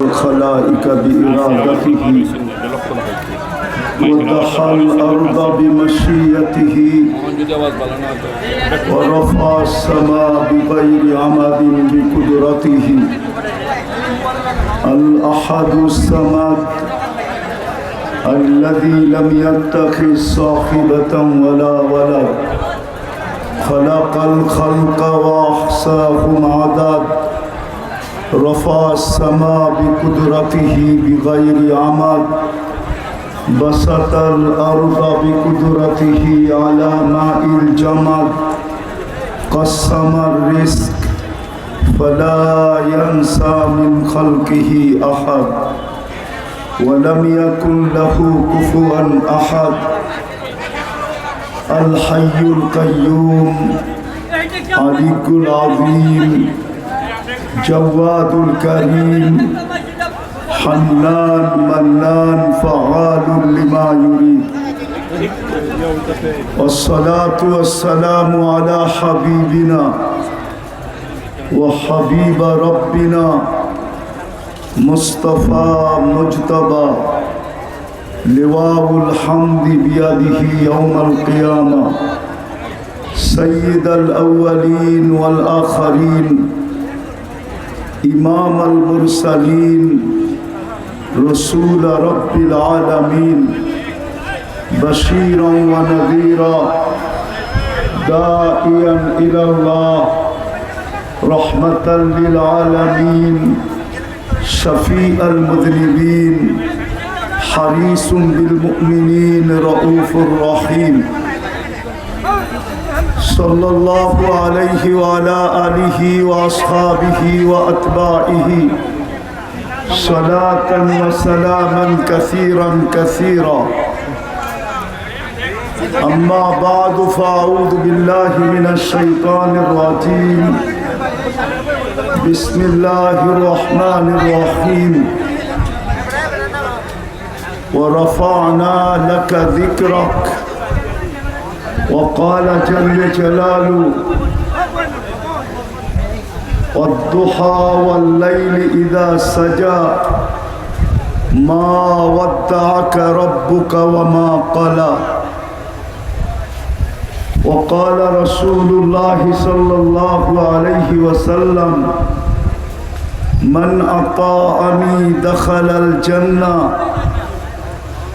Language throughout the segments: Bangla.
الخلائق بإرادته ودحى الأرض بمشيته ورفع السماء بغير عمد بقدرته الأحد الصمد الذي لم يتخذ صاحبة ولا ولد خلق الخلق وأحصاهم عدد رفع السماء بقدرته بغير عمد بسط الأرض بقدرته على ماء الجمد قسم الرزق فلا ينسى من خلقه أحد ولم يكن له كفوا أحد الحي القيوم علي العظيم جواد الكريم حنان منان فعال لما يريد والصلاة والسلام على حبيبنا وحبيب ربنا مصطفى مجتبى لواء الحمد بيده يوم القيامة سيد الأولين والآخرين إمام المرسلين رسول رب العالمين بشيرا ونذيرا داعيا إلى الله رحمة للعالمين شفيع المذنبين حريص بالمؤمنين رؤوف رحيم صلى الله عليه وعلى آله وأصحابه وأتباعه صلاة وسلاما كثيرا كثيرا أما بعد فأعوذ بالله من الشيطان الرجيم بسم الله الرحمن الرحيم ورفعنا لك ذكرك وقال جل جلاله والضحى والليل إذا سجى ما ودعك ربك وما قلى وقال رسول الله صلى الله عليه وسلم من أطاعني دخل الجنة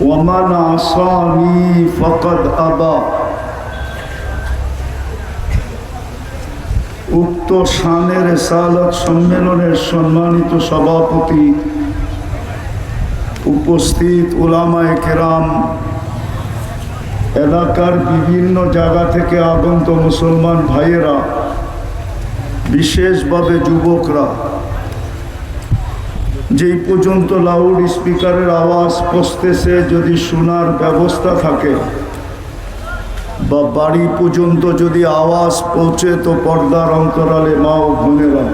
ومن عصاني فقد أبى উক্ত শানে রিসালাত সম্মেলনের সম্মানিত সভাপতি উপস্থিত উলামায়ে কেরাম এলাকার বিভিন্ন জায়গা থেকে আগত মুসলমান ভাইয়েরা বিশেষভাবে যুবকরা যেই পর্যন্ত লাউড স্পিকারের আওয়াজ পৌঁছতেছে যদি শোনার ব্যবস্থা থাকে বা বাড়ি পর্যন্ত যদি আওয়াজ পৌঁছে তো পর্দার অন্তরালে মা ও বোনেরা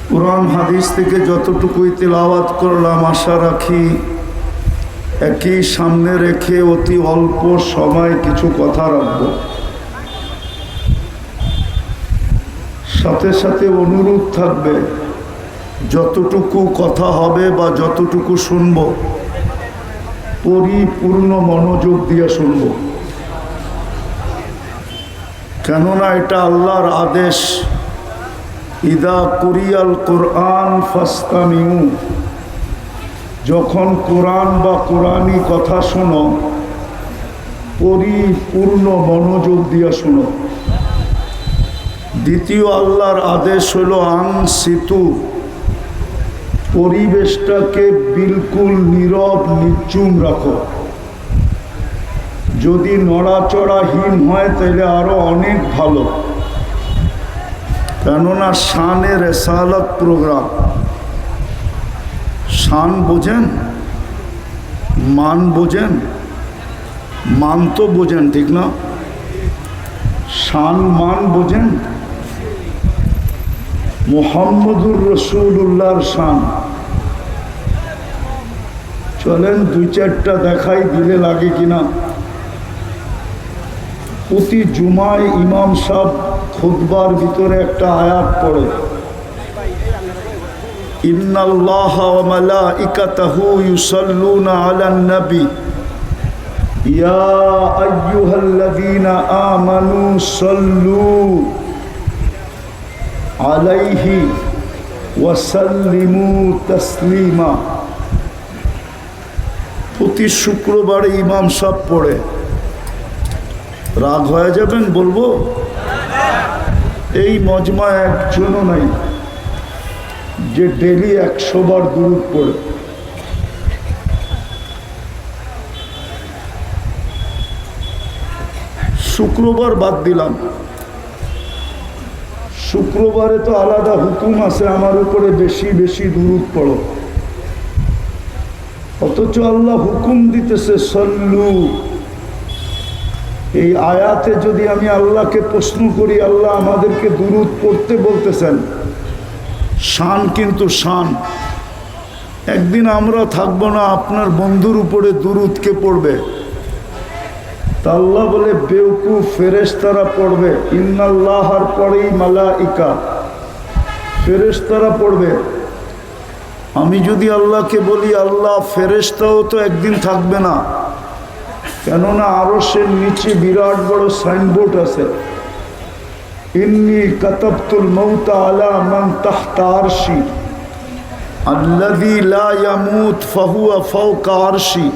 কুরআন হাদিস থেকে যতটুকুই তেলাওয়াত করলাম আশা রাখি একই সামনে রেখে অতি অল্প সময় কিছু কথা রাখব সাথে সাথে অনুরোধ থাকবে যতটুকু কথা হবে বা যতটুকু শুনব পরিপূর্ণ মনোযোগ দিয়ে শুনব কেননা এটা আল্লাহর আদেশ ইদা কুরিয়াল কোরআন ফাস্তামিউ যখন কোরআন বা কোরআনী কথা শোনো পরিপূর্ণ মনোযোগ দিয়ে শোনো দ্বিতীয় আল্লাহর আদেশ হলো আনসিতু পরিবেশটাকে বিলকুল নীরব নির্জুম রাখো যদি নড়াচড়াহীন হয় তাহলে আরো অনেক ভালো কেননা শানে রিসালাত প্রোগ্রাম শান বোঝেন মান বোঝেন মান তো বোঝেন ঠিক না শান মান বোঝেন মুহাম্মদুর রাসূলুল্লাহর শান চলেন দুই চারটা দেখাই দিলে লাগে কিনা প্রতি জুমায় ইমাম সাহেব খুতবার ভিতরে একটা আয়াত পড়ে ইন্নাল্লাহা ওয়া মালাইকাতাহু ইউসাল্লুনা আলান নবী ইয়া আইয়ুহাল্লাযীনা আমানু সাল্লু আলাইহি ওয়া সাল্লিমু তাসলিমা। প্রতি শুক্রবারে ইমাম সাহেব পড়ে। রাগ হয়ে যাবেন বলবো? এই মজমা একজনও নাই যে ডেলি 100 বার দুরূদ পড়ে। শুক্রবার বাদ দিলাম, শুক্রবারে তো আলাদা হুকুম আছে আমার উপরে বেশি বেশি দুরূদ পড়ো, অথচ আল্লাহ হুকুম দিতেছে সল্লু। এই আয়াতে যদি আমি আল্লাহকে প্রশ্ন করি, আল্লাহ আমাদেরকে দুরূদ পড়তে বলতেছেন, শান কিন্তু শান। একদিন আমরা থাকবো না, আপনার বন্ধুর উপরে দুরূদ কে পড়বে? তা আল্লাহ বলে বেওকুফ, ফেরেশতারা পড়বে। ইন্নাল্লাহর পরেই মালাইকা, ফেরেশতারা পড়বে। আমি যদি আল্লাহকে বলি, আল্লাহ ফেরেশতাও তো একদিন থাকবে না, কেননা আরশের নিচে বিরাট বড় সাইনবোর্ড আছে, ইন্নী কাতাবতুল মাউতা আলা মান তাহতা আরশি আল্লাযী লা ইয়ামুত ফাহুয়া ফাওকা আরশি।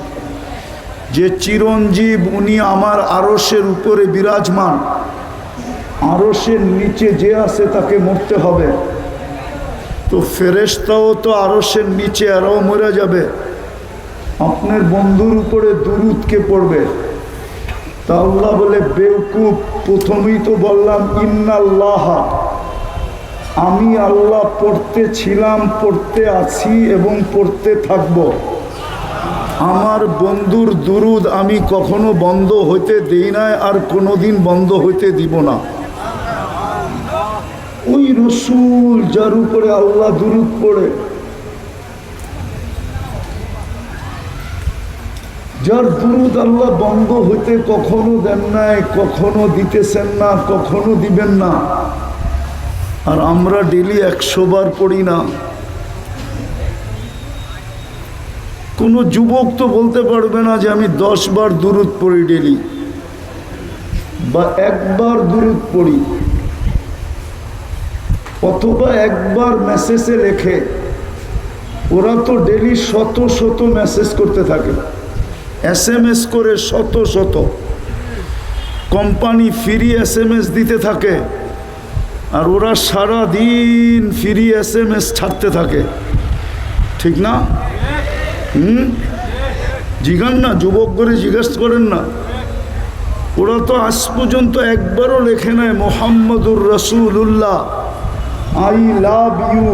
যে চিরঞ্জীব উনি আমার আরশের উপরে বিরাজমান, আরশের নিচে যে আছে তাকে মরতে হবে। তো ফেরেশতাও তো আরশের নিচে, এরাও মরে যাবে। আপনার বন্ধুর উপরে দুরূদ কে পড়বে? তা আল্লাহ বলে বেওকুফ, প্রথমেই তো বললাম ইন্নাল্লাহা, আমি আল্লাহ পড়তে ছিলাম, পড়তে আছি এবং পড়তে থাকব। আমার বন্ধুর দুরূদ আমি কখনো বন্ধ হইতে দিই নাই, আর কোনোদিন বন্ধ হইতে দিব না। ওই রসুল যার উপরে আল্লাহ দুরূদ পড়ে, যার দুরূদ আল্লাহ বন্ধ হইতে কখনো দেন নাই, কখনো দিতেছেন না, কখনো দিবেন না, আর আমরা ডেলি 100 বার পড়ি না। কোনো যুবক তো বলতে পারবে না যে আমি 10 বার দুরূদ পড়ি ডেলি, বা 1 বার দুরূদ পড়ি, অথবা 1 বার মেসেজে লেখে। ওরা তো ডেলি শত শত মেসেজ করতে থাকে, SMS করে শত শত। কোম্পানি ফ্রি SMS দিতে থাকে, আর ওরা সারা দিন ফ্রি SMS ছাড়তে থাকে, ঠিক না? জিজ্ঞান না, যুবক করে জিজ্ঞেস করেন না। ওরা তো আজ পর্যন্ত একবারও লেখে নাই মুহাম্মদুর রাসূলুল্লাহ, আই লাভ ইউ,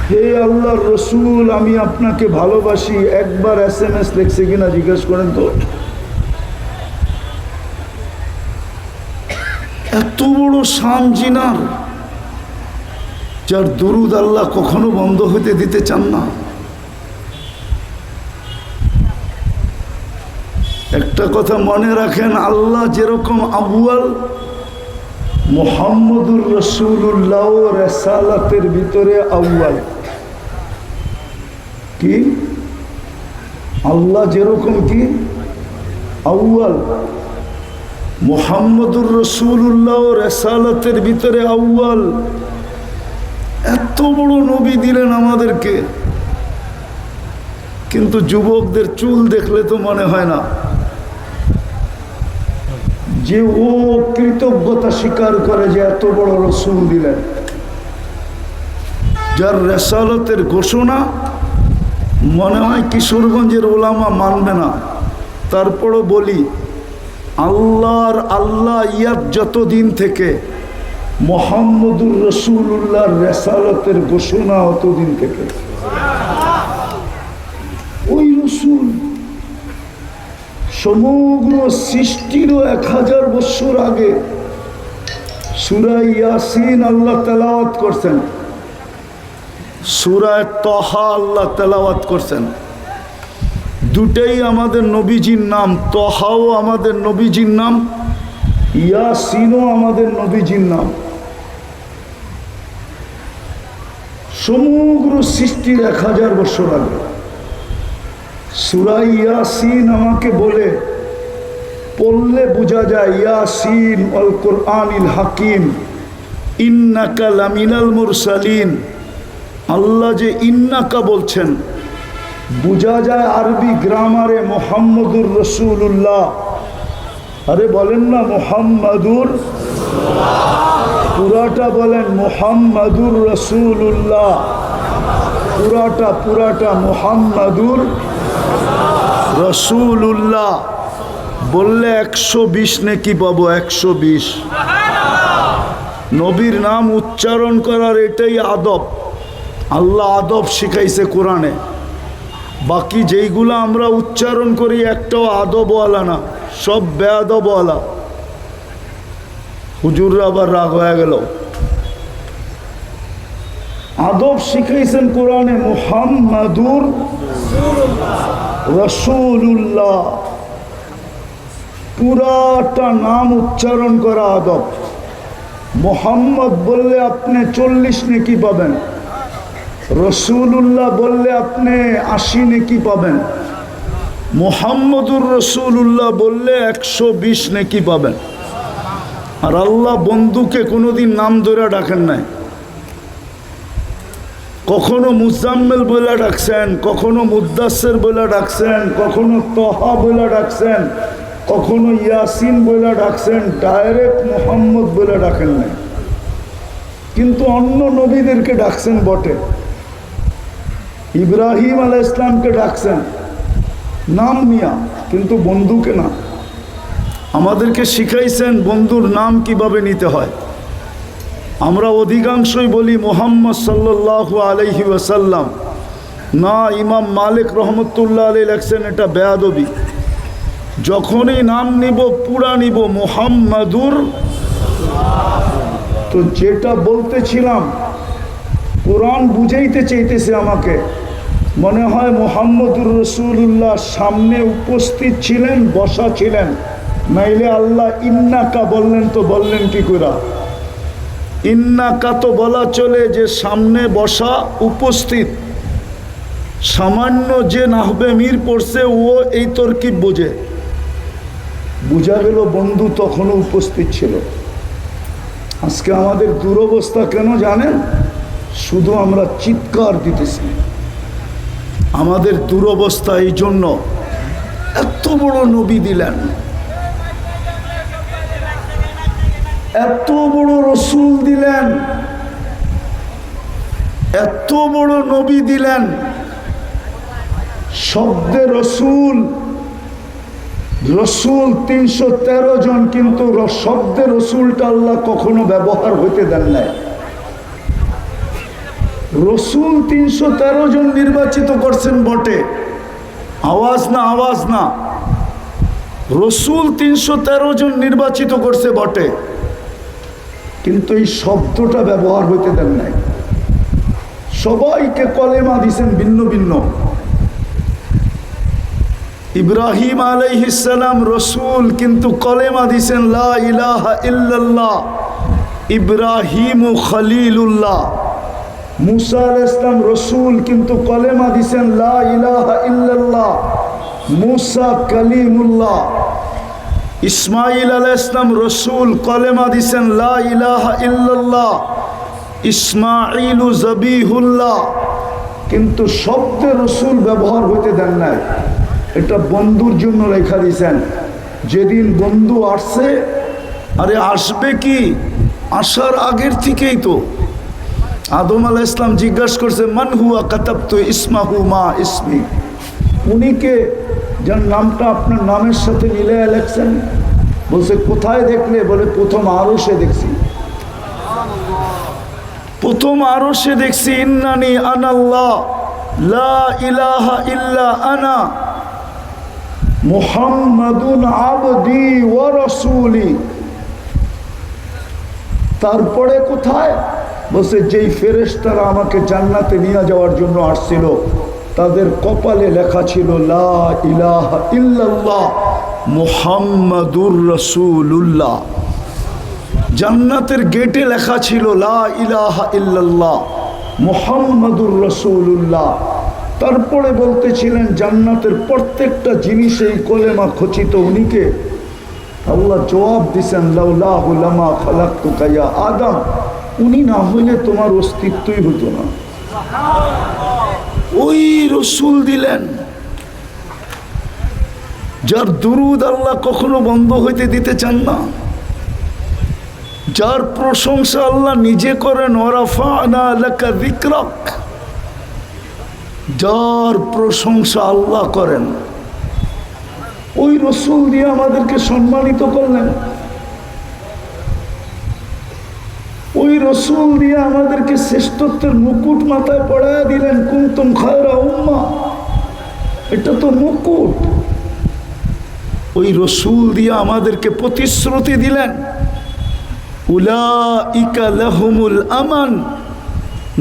হে আল্লাহর রসুল আমি আপনাকে ভালোবাসি। একবার SMS লিখছে কিনা জিজ্ঞেস করেন তো। এত বড় শান জিনার, যার দুরূদ আল্লাহ কখনো বন্ধ হইতে দিতে চান না। একটা কথা মনে রাখেন, আল্লাহ যেরকম আউয়াল, মুহাম্মদুর রাসূলুল্লাহ রিসালাতের ভিতরে আউয়াল। কি আল্লাহ যেরকম কি আউয়াল, মুহাম্মদুর রাসূলুল্লাহ রিসালাতের ভিতরে আউয়াল। এত বড় নবী দিলেন আমাদেরকে, কিন্তু যুবকদের চুল দেখলে তো মনে হয় না যে ও কৃতজ্ঞতা স্বীকার করে যে এত বড় রসুল দিলেন, যার রিসালাতের ঘোষণা মনে হয় কিশোরগঞ্জের ওলামা মানবে না। তারপরও বলি, আল্লাহর আল্লাহ ইয়াত যতদিন থেকে, মুহাম্মদুর রাসূলুল্লাহর রিসালাতের ঘোষণা অতদিন থেকে। ওই রসুল সমগ্র সৃষ্টিরও 1000 বছর আগে সূরা ইয়াসিন আল্লাহ তেলাওয়াত করছেন, সূরা তাহা আল্লাহ তেলাওয়াত করছেন। দুটেই আমাদের নবীজির নাম, তাহাও আমাদের নবীজির নাম, ইয়াসিনও আমাদের নবীজির নাম। সমগ্র সৃষ্টির 1000 বছর আগে। সূরা ইয়াসিন আমাকে বলে পড়লে বোঝা যায়, ইয়াসিন ওয়াল কুরআনিল হাকিম ইন্নাকা লামিনাল মুরসালিন। আল্লাহ যে ইন্নাকা বলছেন, বোঝা যায় আরবি গ্রামারে মুহাম্মদুর রাসূলুল্লাহ। আরে বলেন না মুহাম্মাদুর, পুরাটা বলেন মুহাম্মাদুর রাসূলুল্লাহ, পুরাটা মুহাম্মাদুর রাসূলুল্লাহ বললে 120 নেকি পাবো, 120। নবীর নাম উচ্চারণ করার এটাই আদব। আল্লাহ আদব শিখাইছে কোরআনে। বাকি যেইগুলো আমরা উচ্চারণ করি একটাও আদবওয়ালা না, সব বেয়াদবওয়ালা। হুজুররা আবার রাগ হয়ে গেল। আদব শিখাইছেন কোরআনে মুহাম্মাদুর রাসূলুল্লাহ, পুরাটা নাম উচ্চারণ করা আদব। মুহাম্মদ বললে আপনি 40 নেকি পাবেন, রসুল্লাহ বললে আপনি 80 নেকি পাবেন, মুহাম্মদুর রাসূলুল্লাহ বললে 120 নেকি পাবেন। আর আল্লাহ বন্ধুকে কোনোদিন নাম ধরে ডাকেন নাই। কখনো মুজাম্মেল বলে ডাকছেন, কখনো মুদ্দাসির বলে ডাকছেন, কখনো তহা বলে ডাকছেন, কখনো ইয়াসিন বলে ডাকছেন, ডাইরেক্ট মুহাম্মদ বলে ডাকেন নাই। কিন্তু অন্য নবীদেরকে ডাকছেন বটে। ইব্রাহিম আলাইহিস সালামকে ডাকছেন নাম নিয়া, কিন্তু বন্ধুকে না। আমাদেরকে শিখাইছেন বন্ধুর নাম কিভাবে নিতে হয়। আমরা অধিকাংশই বলি মুহাম্মদ সাল্লাল্লাহু আলাইহি ওয়াসাল্লাম, না, ইমাম মালিক রহমতুল্লাহ আলাইহি লেখছেন এটা বেয়াদবি। যখনই নাম নিব পুরা নিব মুহাম্মাদুর। তো যেটা বলতেছিলাম, কোরআন বুঝাইতে চাইতেছে আমাকে, মনে হয় মুহাম্মদুর রাসূলুল্লাহ সামনে উপস্থিত ছিলেন, বসা ছিলেন, নাইলে আল্লাহ ইন্নাকা বললেন তো বললেন কি করে? ইন্নাকা তো বলা চলে যে সামনে বসা, উপস্থিত। সামান্য যে নাহবে মীর পড়ছে ও এই তরকিব বোঝে। বুঝা গেল বন্ধু তখনও উপস্থিত ছিল। আজকে আমাদের দুরবস্থা কেন জানেন? শুধু আমরা চিৎকার দিতেছি। আমাদের দুরবস্থা এই জন্য, এত বড় নবী দিলেন, এত বড় রসুল দিলেন, এত বড় নবী দিলেন, শব্দে রসুল, রসুল 313 জন, কিন্তু শব্দে রসুলটা আল্লাহ কখনো ব্যবহার হইতে দেন নাই। রসুল 313 জন নির্বাচিত করছেন বটে, আওয়াজ না, আওয়াজ না, রসুল 313 জন নির্বাচিত করছে বটে, কিন্তু এই শব্দটা ব্যবহার হইতে দেন নাই। সবাইকে কলেমা দিছেন ভিন্ন ভিন্ন। ইব্রাহিম আলাইহিস সালাম রসুল, কিন্তু কলেমা দিছেন লা ইলাহা ইল্লাল্লাহ ইব্রাহিম খলিলুল্লাহ। মুসা আলাইহিস সালাম রসুল, কিন্তু কলেমা দিছেন লা ইলাহা ইল্লাল্লাহ মুসা কালিমুল্লাহ। ইসমাইল আলাইহিস সালাম রসুল, কলেমা দিছেন লা ইলাহা ইল্লাল্লাহ ইসমাইলু জবিহুল্লাহ, কিন্তু শব্দে রসুল ব্যবহার হইতে দেন নাই। এটা বন্ধুর জন্য লেখা দিয়েছেন। যেদিন বন্ধু আসছে, আরে আসবে কি, আসার আগের থেকেই তো আদম আলাইহিস সালাম জিজ্ঞাসা করছে মান হুয়া কাতাবতু ইসমাহু মা ইসমি, উনিকে যার নামটা আপনার নামের সাথে মিলিয়ে লেখছেন। বলছে কোথায় দেখলে? বলে প্রথম আরশে দেখছি, প্রথম আরশে দেখছি। ইন্নানি আনাল্লাহ লা ইলাহা ইল্লা আনা মুহাম্মাদুন আবদি ওয়া রাসূলি। তারপরে কোথায়? বলছে যেই ফেরেশতারা আমাকে জান্নাতে নিয়ে যাওয়ার জন্য আসছিল, তাদের কপালে লেখা ছিল লা ইলাহা ইল্লাল্লাহ মুহাম্মাদুর রাসূলুল্লাহ। জান্নাতের গেটে লেখা ছিল লা ইলাহা ইল্লাল্লাহ মুহাম্মাদুর রাসূলুল্লাহ। তারপরে বলতেছিলেন জান্নাতের প্রত্যেকটা জিনিসেই কলেমা খচিত। উনিকে আল্লাহ জবাব দিছেন লাউলাহু লামা খালাকতুকা ইয়া আদম, উনি না হইলে তোমার অস্তিত্বই হতো না। ওই রসুল দিলেন যার দুরুদ আল্লাহ কখনো বন্ধ হইতে দিতে চান না, যার প্রশংসা আল্লাহ নিজে করেন, ওয়ারাফা'না লাকা যিকরাক, যার প্রশংসা আল্লাহ করেন, ওই রসুল দিয়ে আমাদেরকে সম্মানিত করলেন। ওই রসুল দিয়ে আমাদেরকে শ্রেষ্ঠত্বের মুকুট মাথায় পড়ায় দিলেন। কুনতুম খায়রা উম্মাহ, এটা তো মুকুট। ওই রসুল দিয়ে আমাদেরকে প্রতিশ্রুতি দিলেন উলাইকা লাহুমুল আমান,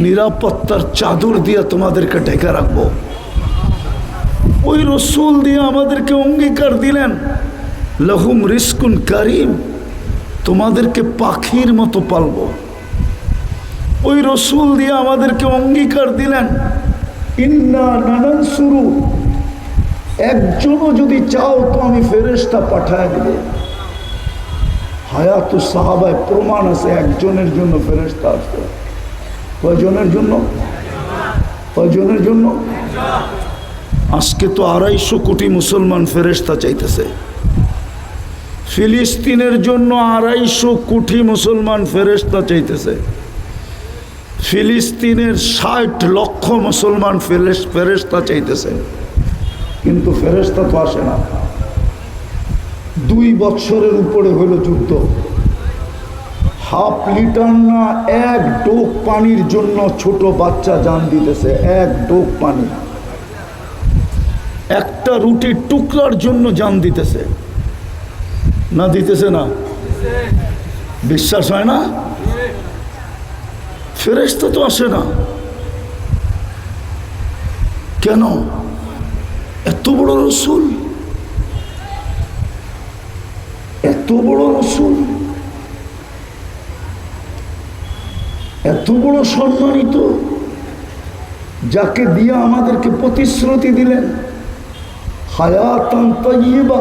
নিরাপত্তার চাদর দিয়ে তোমাদেরকে ঢেকে রাখবো। ওই রসুল দিয়ে আমাদেরকে অঙ্গীকার দিলেন লাহুম রিজকুন কারীম, তোমাদেরকে পাখির মতো পালবো। ওই রসুল দিয়ে আমাদেরকে অঙ্গীকার দিলেন ইন্না নানানসুরু, একজনও যদি চাও তো আমি ফেরেশতা পাঠায় দেব। হায়াতু সাহাবায় প্রমাণ আছে একজনের জন্য ফেরেশতা আসবে। কয়জনের জন্য? কয়জনের জন্য? আজকে তো 250 কোটি মুসলমান ফেরেশতা চাইতেছে। ফিলিস্তিনের জন্য 250 কোটি মুসলমান ফেরেশতা চাইতেছে। ফিলিস্তিনের 60 লক্ষ মুসলমান ফেরেশতা চাইতেছে, কিন্তু ফেরেশতা তো আসে না। 2 বছরের উপরে হলো যুদ্ধ, হাফ লিটার না 1 ডোক পানির জন্য ছোট বাচ্চা জান দিতেছে। 1 ডোক পানি, একটা রুটির টুকরার জন্য জান দিতেছে। না দিতেছে না? বিশ্বাস হয় না? ফেরেশতা তো আসে না কেন? এত বড় রসুল, এত বড় রসুল, এত বড় সম্মানিত, যাকে দিয়ে আমাদেরকে প্রতিশ্রুতি দিলেন হায়াতান তাইয়্যিবা,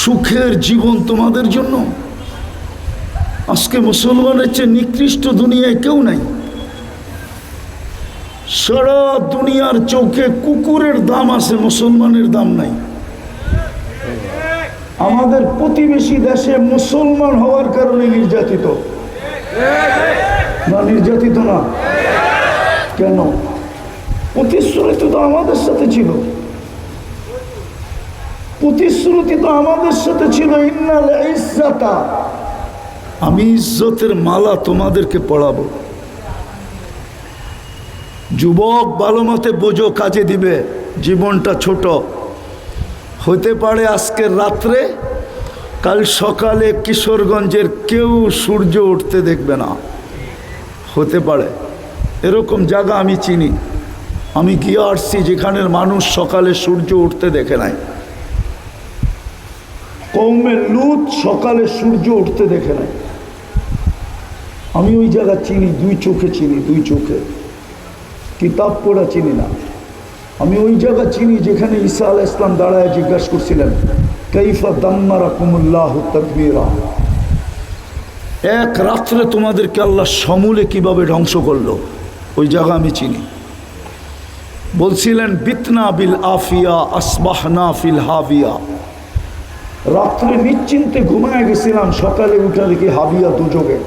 সুখের জীবন তোমাদের জন্য। আজকে মুসলমানের চেয়ে নিকৃষ্ট দুনিয়ায় কেউ নাই। সারা দুনিয়ার চোখে কুকুরের দাম আছে, মুসলমানের দাম নাই। আমাদের প্রতিবেশী দেশে মুসলমান হওয়ার কারণে নির্যাতিত না? নির্যাতিত না কেন? প্রতিশ্রুতি তো আমাদের সাথে ছিল, প্রতিশ্রুতি তো আমাদের সাথে ছিল ইন্নাল ইজ্জাতা, আমি ইজ্জতের মালা তোমাদেরকে পড়াবো। যুবক ভালো মতে বোঝো, কাজে দিবে। জীবনটা ছোট, হতে পারে আজকের রাত্রে কাল সকালে কিশোরগঞ্জের কেউ সূর্য উঠতে দেখবে না, হতে পারে। এরকম জায়গা আমি চিনি, আমি গিয়ে আসছি যেখানের মানুষ সকালে সূর্য উঠতে দেখে নাই। কওমে লূত সকালে সূর্য উঠতে দেখে নাই। আমি ওই জায়গা চিনি, 2 চোখে চিনি, 2 চোখে, কিতাব পড়া চিনি না। আমি ওই জায়গা চিনি যেখানে ঈসা আলাইহিস সালাম দাঁড়ায় জিজ্ঞাসা করছিলেন কাইফা দাম্মারাকুমুল্লাহু তাদবীরা, এক রাত্রে তোমাদেরকে আল্লাহ সমূলে কিভাবে ধ্বংস করলো, ওই জায়গা আমি চিনি। বলছিলেন বিতনা বিল আফিয়া আসবাহনা ফিল হাবিয়া, রাত্রে নিশ্চিন্তে ঘুমায় গেছিলাম, সকালে উঠা দেখি হাবিয়া দুযোগে।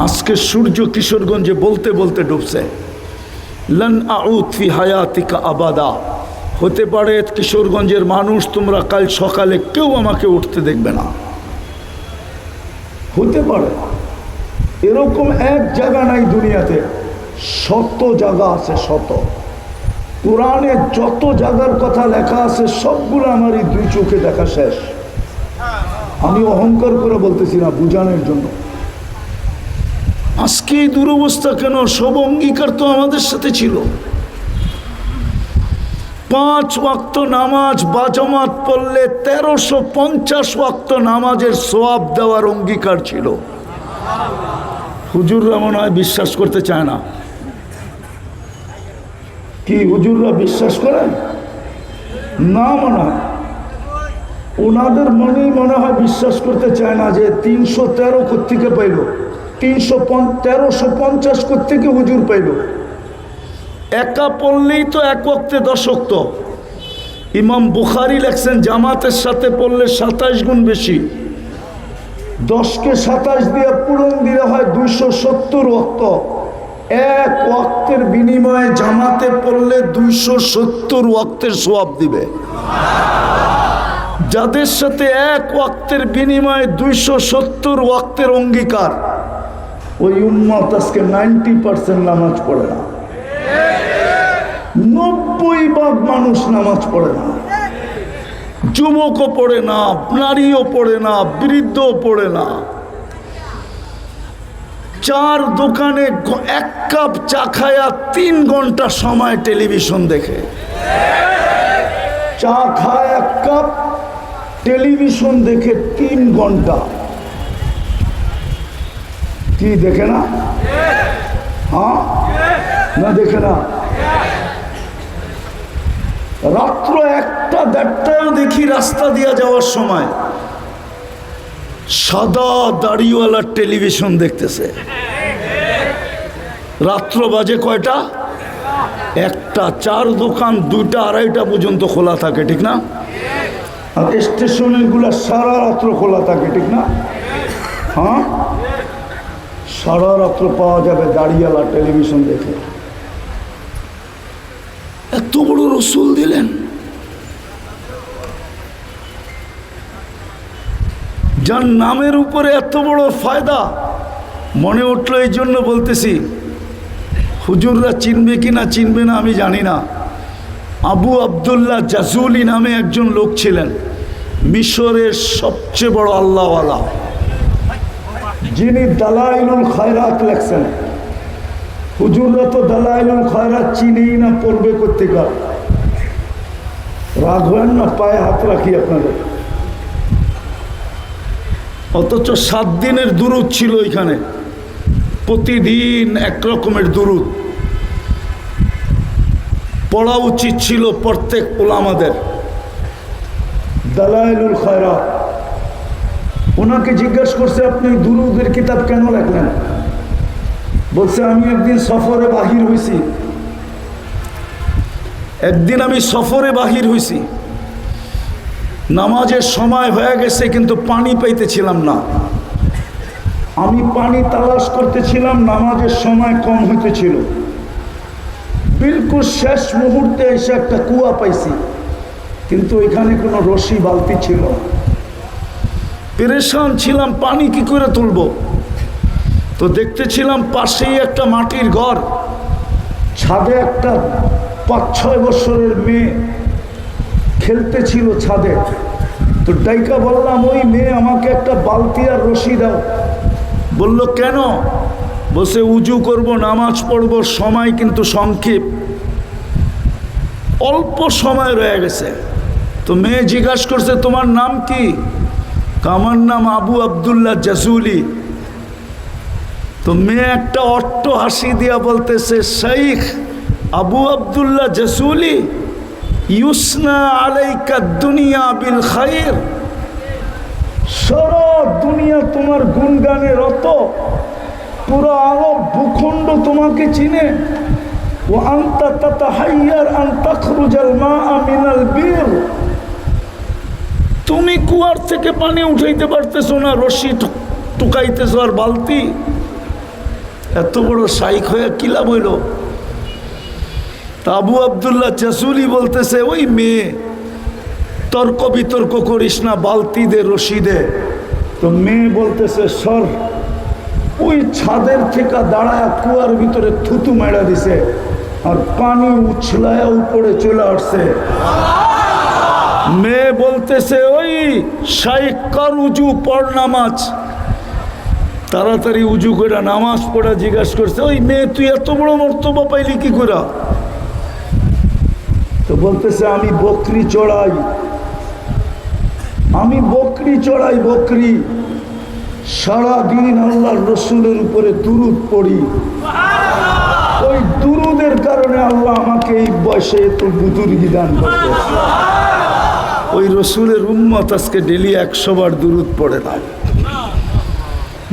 আজকে সূর্য কিশোরগঞ্জে বলতে বলতে ডুবছে। লান আউদ ফি হায়াতিকা আবাদা, হতে পারে কিশোরগঞ্জের মানুষ তোমরা কাল সকালে কেউ আমাকে উঠতে দেখবে না, হতে পারে। এরকম এক জায়গা নাই দুনিয়াতে, 100 জায়গা আছে, 100। কোরআনে যত জায়গার কথা লেখা আছে সবগুলো আমার এই 2 চোখে দেখা শেষ। আমি অহংকার করে বলতেছি না, বুঝানোর জন্য। আজকে এই দুরবস্থা কেন? সব অঙ্গীকার তো আমাদের সাথে ছিল। 5 ওয়াক্ত নামাজ বাজামাত পড়লে 1350 ওয়াক্ত নামাজের সওয়াব দেওয়ার অঙ্গীকার ছিল। হুজুররা মনে হয় বিশ্বাস করতে চায় না। কি হুজুররা বিশ্বাস করেন না? মনে হয় ওনাদের মনে হয় বিশ্বাস করতে চায় না যে 313 কোত্থেকে পাইল, 1350 কোত্থেকে হুজুর পাইল। একা পড়লেই তো এক ওয়াক্তে 10 ওয়াক্ত। ইমাম বুখারী লেখছেন জামাতের সাথে পড়লে 27 গুণ বেশি। 10কে 27 দিয়ে পূরণ দিলে হয় 270 ওয়াক্ত। এক ওয়াক্তের বিনিময়ে জামাতে পড়লে 270 ওয়াক্তের সওয়াব দিবে। যাদের সাথে এক ওয়াক্তের বিনিময়ে 270 ওয়াক্তের অঙ্গীকার, ওই উম্মত আজকে 90% নামাজ পড়ে না। 90% মানুষ নামাজ পড়ে না। যুবকও পড়ে না, নারীও পড়ে না, বৃদ্ধও পড়ে না। চার দোকানে 1 কাপ চা খায়া 3 ঘন্টা সময় টেলিভিশন দেখে। চা খায় 1 কাপ, টেলিভিশন দেখে 3 ঘন্টা। কি দেখে না? হ্যাঁ না দেখে না? রাত্র 1টা 1:30টায় দেখি রাস্তা দিয়া যাওয়ার সময় সাদা দাড়িওয়ালা টেলিভিশন দেখতেছে। রাত্র বাজে কয়টা? 1টা। 4 দোকান 2টা 2:30টা পর্যন্ত খোলা থাকে, ঠিক না? আর স্টেশনগুলো সারা রাত্র খোলা থাকে, ঠিক না? হ্যাঁ, সারা রাত্র পাওয়া যাবে দাড়িওয়ালা টেলিভিশন দেখে। এত বড় রসুল দিলেন, যার নামের উপরে এত বড় ফায়দা। মনে উঠলো, এই জন্য বলতেছি। হুজুররা চিনবে কি না চিনবে না আমি জানি না। আবু আবদুল্লাহ জাজুলি নামে একজন লোক ছিলেন, মিশরের সবচেয়ে বড় আল্লাহওয়ালা, যিনি দালাইলুল খায়রাত লেখছেন। হুজুররা তো দালাইলুল খায়রাত চিনেই না, পড়বে কোত্থেকার? রাগ হয় না? পায়ে হাত রাখি আপনাদের। অথচ 7 দিনের দুরুদ ছিল এখানে, প্রতিদিন এক রকমের দুরুদ পড়া উচিত ছিল প্রত্যেক উলামাদের। দালাইলুল খায়রাত। ওনাকে জিজ্ঞেস করছে, আপনি দুরুদের কিতাব কেন লেখলেন? বলছে, আমি একদিন সফরে বাহির হয়েছি। নামাজের সময় হয়ে গেছে, কিন্তু পানি পাইতেছিলাম না। আমি পানি তালাশ করতেছিলাম, নামাজের সময় কম হইতেছিল। বিলকুল শেষ মুহূর্তে এসে একটা কুয়া পাইছি, কিন্তু এখানে কোনো রশি বালতি ছিল না। পেরেশান ছিলাম, পানি কি করে তুলব। তো দেখতেছিলাম পাশেই একটা মাটির ঘর, ছাদে একটা 5-6 বছরের মেয়ে খেলতেছিল ছাদে। তো ডাইকা বললাম, ওই মেয়ে, আমাকে একটা বালতি আর রশি দাও। বলল, কেন? বসে, উজু করব, নামাজ পড়ব, সময় কিন্তু সংক্ষেপ, অল্প সময় রয়ে গেছে। তো মেয়ে জিজ্ঞাসা করছে, তোমার নাম কি? আমার নাম আবু আবদুল্লাহ জাজুলি। তো মেয়ে একটা অট্ট হাসি দিয়া বলতেছে, শাইখ আবু আবদুল্লাহ জাজুলি, ইউসনা আলাইকা দুনিয়া বিল খাইর। সারা দুনিয়া তোমার গুণগানে রত, পুরো আরব ভূখণ্ড তোমাকে চিনে। ও আনতা তাতাহাইয়ার আন তাখরুজাল মাআ মিনাল বীর। তুমি কুয়ার থেকে পানি উঠাইতে পারতেছো না, রশি টুকাইতেছো আর বালতি। এত বড় শাইখ হয়ে কি লাভ হইল? তা আবু আবদুল্লাহ জাজুলি বলতেছে, ওই মেয়ে, তর্ক বিতর্ক করিস না, বালতি দে, রশি দে। তো মেয়ে বলতেছে, সর। ওই ছাদের থেকে দাঁড়ায় কুয়ার ভিতরে থুতু মেরা দিছে, আর পানি উছলায়া উপরে চলে আসছে। মেয়ে বলতেছে, ওই শাইখ কর উজু, পড় নামাজ। তাড়াতাড়ি উজু করে নামাজ পড়া জিজ্ঞাসা করছে, ওই মেয়ে, তুই এত বড় মর্তবা পাইলি কি করে? তো বলতেছে, আমি বকরি চড়াই, বকরি। সারাদিন আল্লাহর রসুলের উপরে দুরূদ পড়ি, ওই দুরুদের কারণে আল্লাহ আমাকে এই বয়সে এত বুজুর্গি দান করতে। ওই রসুলের উম্মত আজকে ডেলি 100 বার দুরুদ পড়ে না।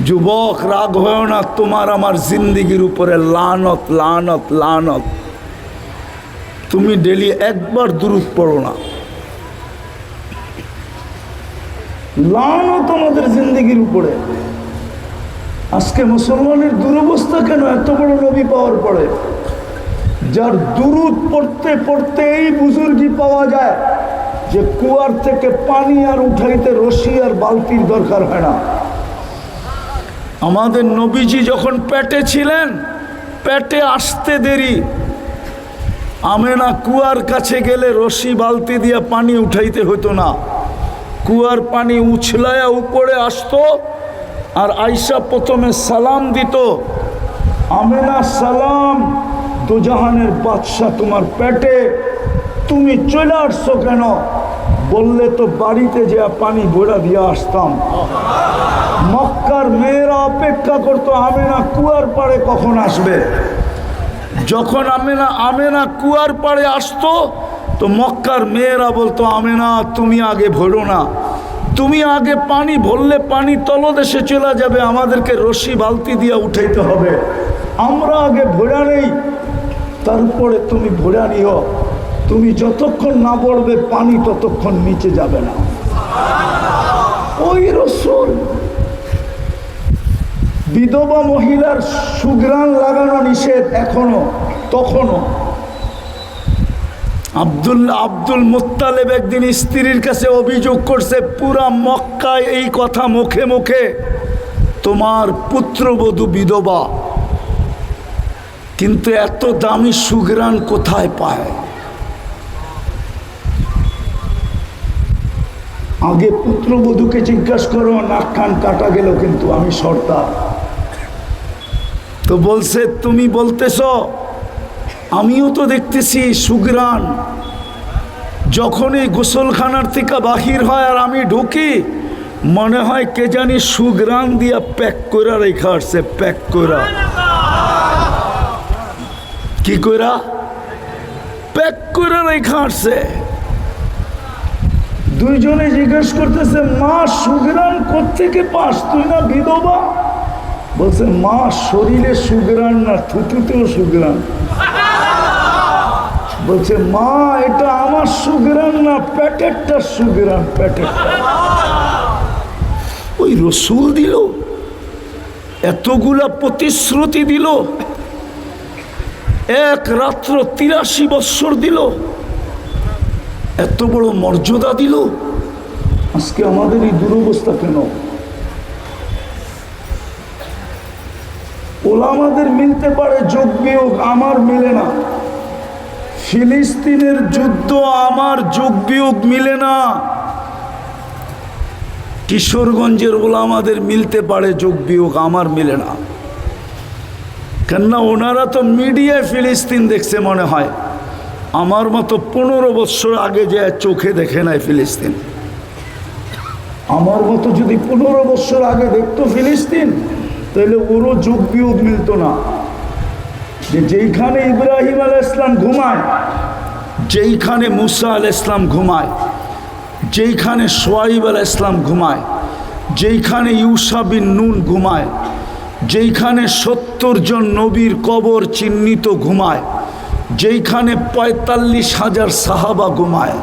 যুবক, রাগ হয় না, তোমার আমার জিন্দিগির উপরে লানত লানত লানত। তুমি ডেলি 1 বার দুরুদ পড়ো না, লানত আমাদের জিন্দিগির উপরে। আজকে মুসলমানের দুরবস্থা কেন? এত বড় নবী পাওয়ার পরে যার দুরুদ পড়তে পড়তে এই বুজুর্গি পাওয়া যায় যে কুয়ার থেকে পানি আর উঠাইতে রশি আর বালতির দরকার হয় না। আমাদের নবীজি যখন পেটে ছিলেন, পেটে আসতে দেরি, আমেনা কুয়ার কাছে গেলে রশি বালতি দিয়ে পানি উঠাইতে হতো না। কুয়ার পানি উছলায়া উপরে আসতো, আর আয়সা প্রথমে সালাম দিত, আমেনা সালাম, দুজাহানের বাদশা তোমার পেটে, তুমি চলে আসছো কেন? বললে তো বাড়িতে যে পানি ভরা দিয়ে আসতাম। মক্কার মেয়েরা অপেক্ষা করতো আমেনা কুয়ার পাড়ে কখন আসবে। যখন আমেনা কুয়ার পাড়ে আসতো তো মক্কার মেয়েরা বলতো, আমেনা তুমি আগে ভরো না, তুমি আগে পানি ভরলে পানি তলদেশে চলে যাবে, আমাদেরকে রশি বালতি দিয়ে উঠাইতে হবে, আমরা আগে ভরা নেই, তারপরে তুমি ভরা নিও। তুমি যতক্ষণ না পড়বে পানি ততক্ষণ নিচে যাবে না। ওই রসুল। বিধবা মহিলার সুঘ্রাণ লাগানো নিষেধ এখনো, তখনও। আব্দুল মুত্তালেব একদিন স্ত্রীর কাছে অভিযোগ করছে, পুরা মক্কায় এই কথা মুখে মুখে, তোমার পুত্রবধূ বিধবা, কিন্তু এত দামি সুঘ্রাণ কোথায় পায়? আগে পুত্রবধূকে জিজ্ঞাসা করো, নাক কান কাটা গেল কিন্তু আমি সর্দার। তো বলছে, তুমি বলতেছ, আমিও তো দেখতেছি সুঘ্রাণ, যখনই গোসলখানার থেকে বাহির হয় আর আমি ঢুকি, মনে হয় কে জানি সুঘ্রাণ দিয়া প্যাক করে রেখা আসছে, প্যাক করা। কি কইরা? প্যাক করে রেখা আসছে। দুইজনে জিজ্ঞেস করতেছে, মা সুঘ্রাণ কোত্থেকে পাস, তুই না বিধবা? বলছে, মা শরীরে সুঘ্রাণ না, থুতুতেও সুঘ্রাণ। বলছে, মা এটা আমার সুঘ্রাণ না, প্যাকেটটা সুঘ্রাণ, প্যাকেটটা। ওই রসুল দিল, এতগুলা প্রতিশ্রুতি দিল, এক রাত্র 83 বৎসর দিল, এত বড় মর্যাদা দিল। আজকে আমাদের এই দুরবস্থা কেন? ওলামাদের মিলতে পারে যোগ বিয়োগ, আমার মিলে না। ফিলিস্তিনের যুদ্ধ আমার যোগ বিয়োগ মিলে না। কিশোরগঞ্জের ওলামাদের মিলতে পারে যোগ বিয়োগ, আমার মিলে না। কেননা ওনারা তো মিডিয়ায় ফিলিস্তিন দেখছে মনে হয়, আমার মতো 15 বছর আগে যে চোখে দেখে নাই ফিলিস্তিন। আমার মতো যদি 15 বছর আগে দেখতো ফিলিস্তিন, তাহলে ওরও যোগ বিয়োগ মিলত না। যে যেইখানে ইব্রাহিম আলাইহিস সালাম ঘুমায়, যেইখানে মুসা আলাইহিস সালাম ঘুমায়, যেইখানে শুআয়ব আলাইহিস সালাম ঘুমায়, যেইখানে ইউসা বিন নুন ঘুমায়, যেইখানে 70 জন নবীর কবর চিহ্নিত ঘুমায়, যেইখানে 45,000 সাহাবা ঘুমায়,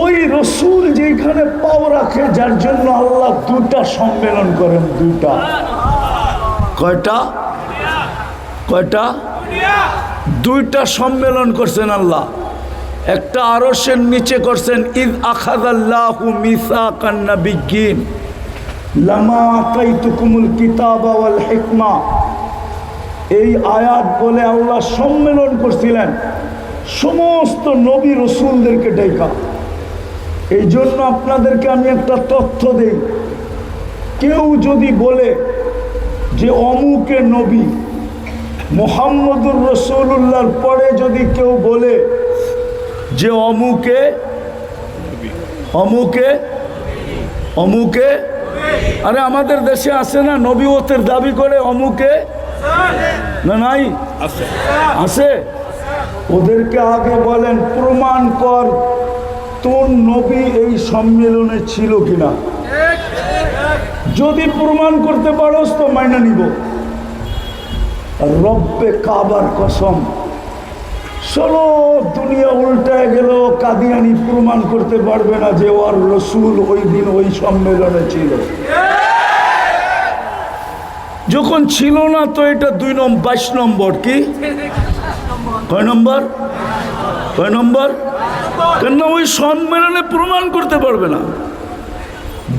ওই রসুল যেখানে পাও রাখে, যার জন্য আল্লাহ 2টা সম্মেলন করেন। 2টা। কয়টা? কয়টা? 2টা সম্মেলন করছেন আল্লাহ। একটা আরশের নিচে করছেন, ইদ আখাযাল্লাহু মিসাকান নাবিয়্যিন লামা আতাইতুকুমুল কিতাবা ওয়াল হিকমা। এই আয়াত বলে আল্লাহ সম্মেলন করছিলেন সমস্ত নবী রসুলদেরকে ডেকা। এই জন্য আপনাদেরকে আমি একটা তথ্য দেই, কেউ যদি বলে যে অমুকে নবী, মুহাম্মদুর রাসূলুল্লাহর পরে যদি কেউ বলে যে অমুকে অমুকে, আরে আমাদের দেশে আছে না নবীয়তের দাবি করে অমুকে, না নাই আছে? ওদেরকে আগে বলেন প্রমাণ কর তোর নবী এই সম্মেলনে ছিল কিনা। যদি প্রমাণ করতে পারোস তো মাইনা নিব। রব্বে কাবার কসম, সব দুনিয়া উল্টায় গেল, কাদিয়ানি প্রমাণ করতে পারবে না যে ওর রসুল ওই দিন ওই সম্মেলনে ছিল। যখন ছিল না তো এটা 22 নম্বর। কি কয় নম্বর? কয় নম্বর? কেন ওই সম্মেলনে প্রমাণ করতে পারবে না।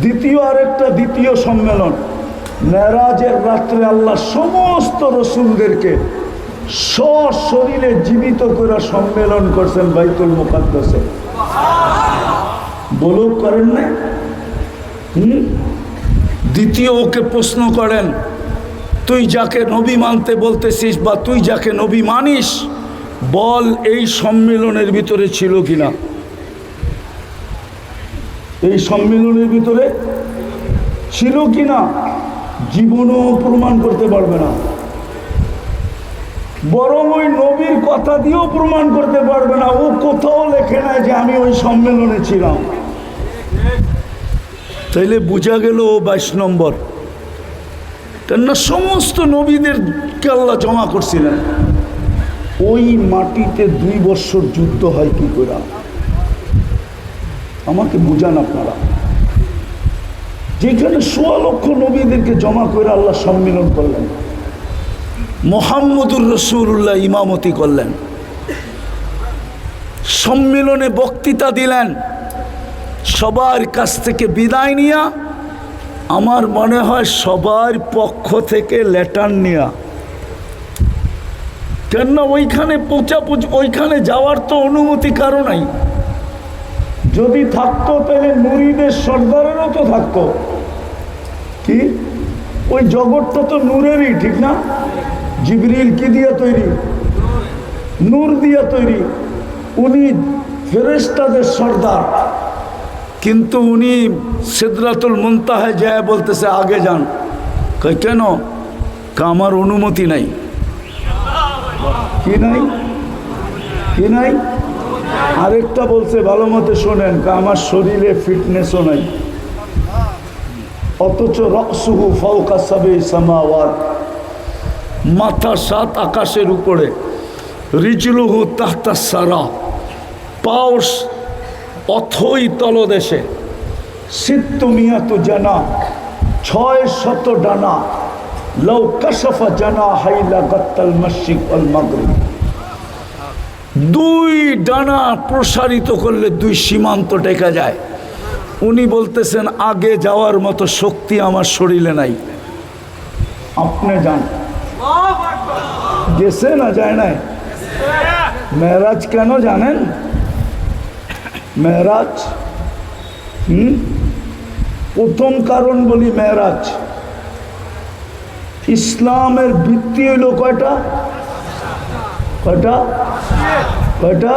দ্বিতীয় সম্মেলন, মেরাজের রাত্রে আল্লাহ সমস্ত রসুলদেরকে সশরীরে জীবিত করে সম্মেলন করছেন বাইতুল মুকাদ্দাসে। বলুক করেন না? দ্বিতীয় ওকে প্রশ্ন করেন, তুই যাকে নবী মানতে বলতেছিস বা তুই যাকে নবী মানিস, বল এই সম্মেলনের ভিতরে ছিল কিনা। এই সম্মেলনের ভিতরে ছিল কিনা জীবনও প্রমাণ করতে পারবে না, বরং ওই নবীর কথা দিয়েও প্রমাণ করতে পারবে না। ও কোথাও লেখে নাই যে আমি ওই সম্মেলনে ছিলাম। তাইলে বোঝা গেল ও 22 নম্বর। কেননা সমস্ত নবীদেরকে আল্লাহ জমা করছিলেন। ওই মাটিতে 2 বছর যুদ্ধ হয় কি করে, আমাকে বুঝান আপনারা। যেখানে 16 লক্ষ নবীদেরকে জমা করে আল্লাহ সম্মেলন করলেন, মুহাম্মদুর রাসূলুল্লাহ ইমামতি করলেন, সম্মেলনে বক্তৃতা দিলেন, সবার কাছ থেকে বিদায় নিয়া, আমার মনে হয় সবার পক্ষ থেকে লেটার নিয়া। কেননা ওইখানে ওইখানে যাওয়ার তো অনুমতি কারো নাই। যদি থাকতো তাহলে নুরীদের সর্দারেরও তো থাকতো। কি ওই জগৎটা তো নূরেরই, ঠিক না? জিবরিল কি দিয়ে তৈরি? নূর দিয়ে তৈরি। উনি ফেরেশতাদের সর্দার, কিন্তু উনি সিদরাতুল মুনতাহায় যায় বলতেছে আগে যান। কই কেন? আমার অনুমতি নাই। কি নাই? কি নাই? আরেকটা বলছে ভালো মতো শোনেন, আমার শরীরে ফিটনেসও নাই, অথচ রকসুহু ফাওকা সাবঈ সামাওয়াত, মাথা 7 আকাশের উপরে, রিজলুহু তাহতা সারা, পাও অথই তলদেশে, সিত্তুমিয়াতু জানা, 600 ডানা, লাউ কাশাফা জানা হাইলা গাত্তাল মাশরিক ওয়াল মাগরিব। 2 ডানা প্রসারিত করলে 2 সীমান্ত টেকা যায়। উনি বলতেছেন আগে যাওয়ার মতো শক্তি আমার শরীরে নাই। আপনি যান। গেছে না যায় নাই? মেরাজ কেন জানেন? মেরাজ প্রথম কারণ বলি, মেরাজ ইসলামের ভিত্তি হইল কয়টা? কয়টা? কয়টা?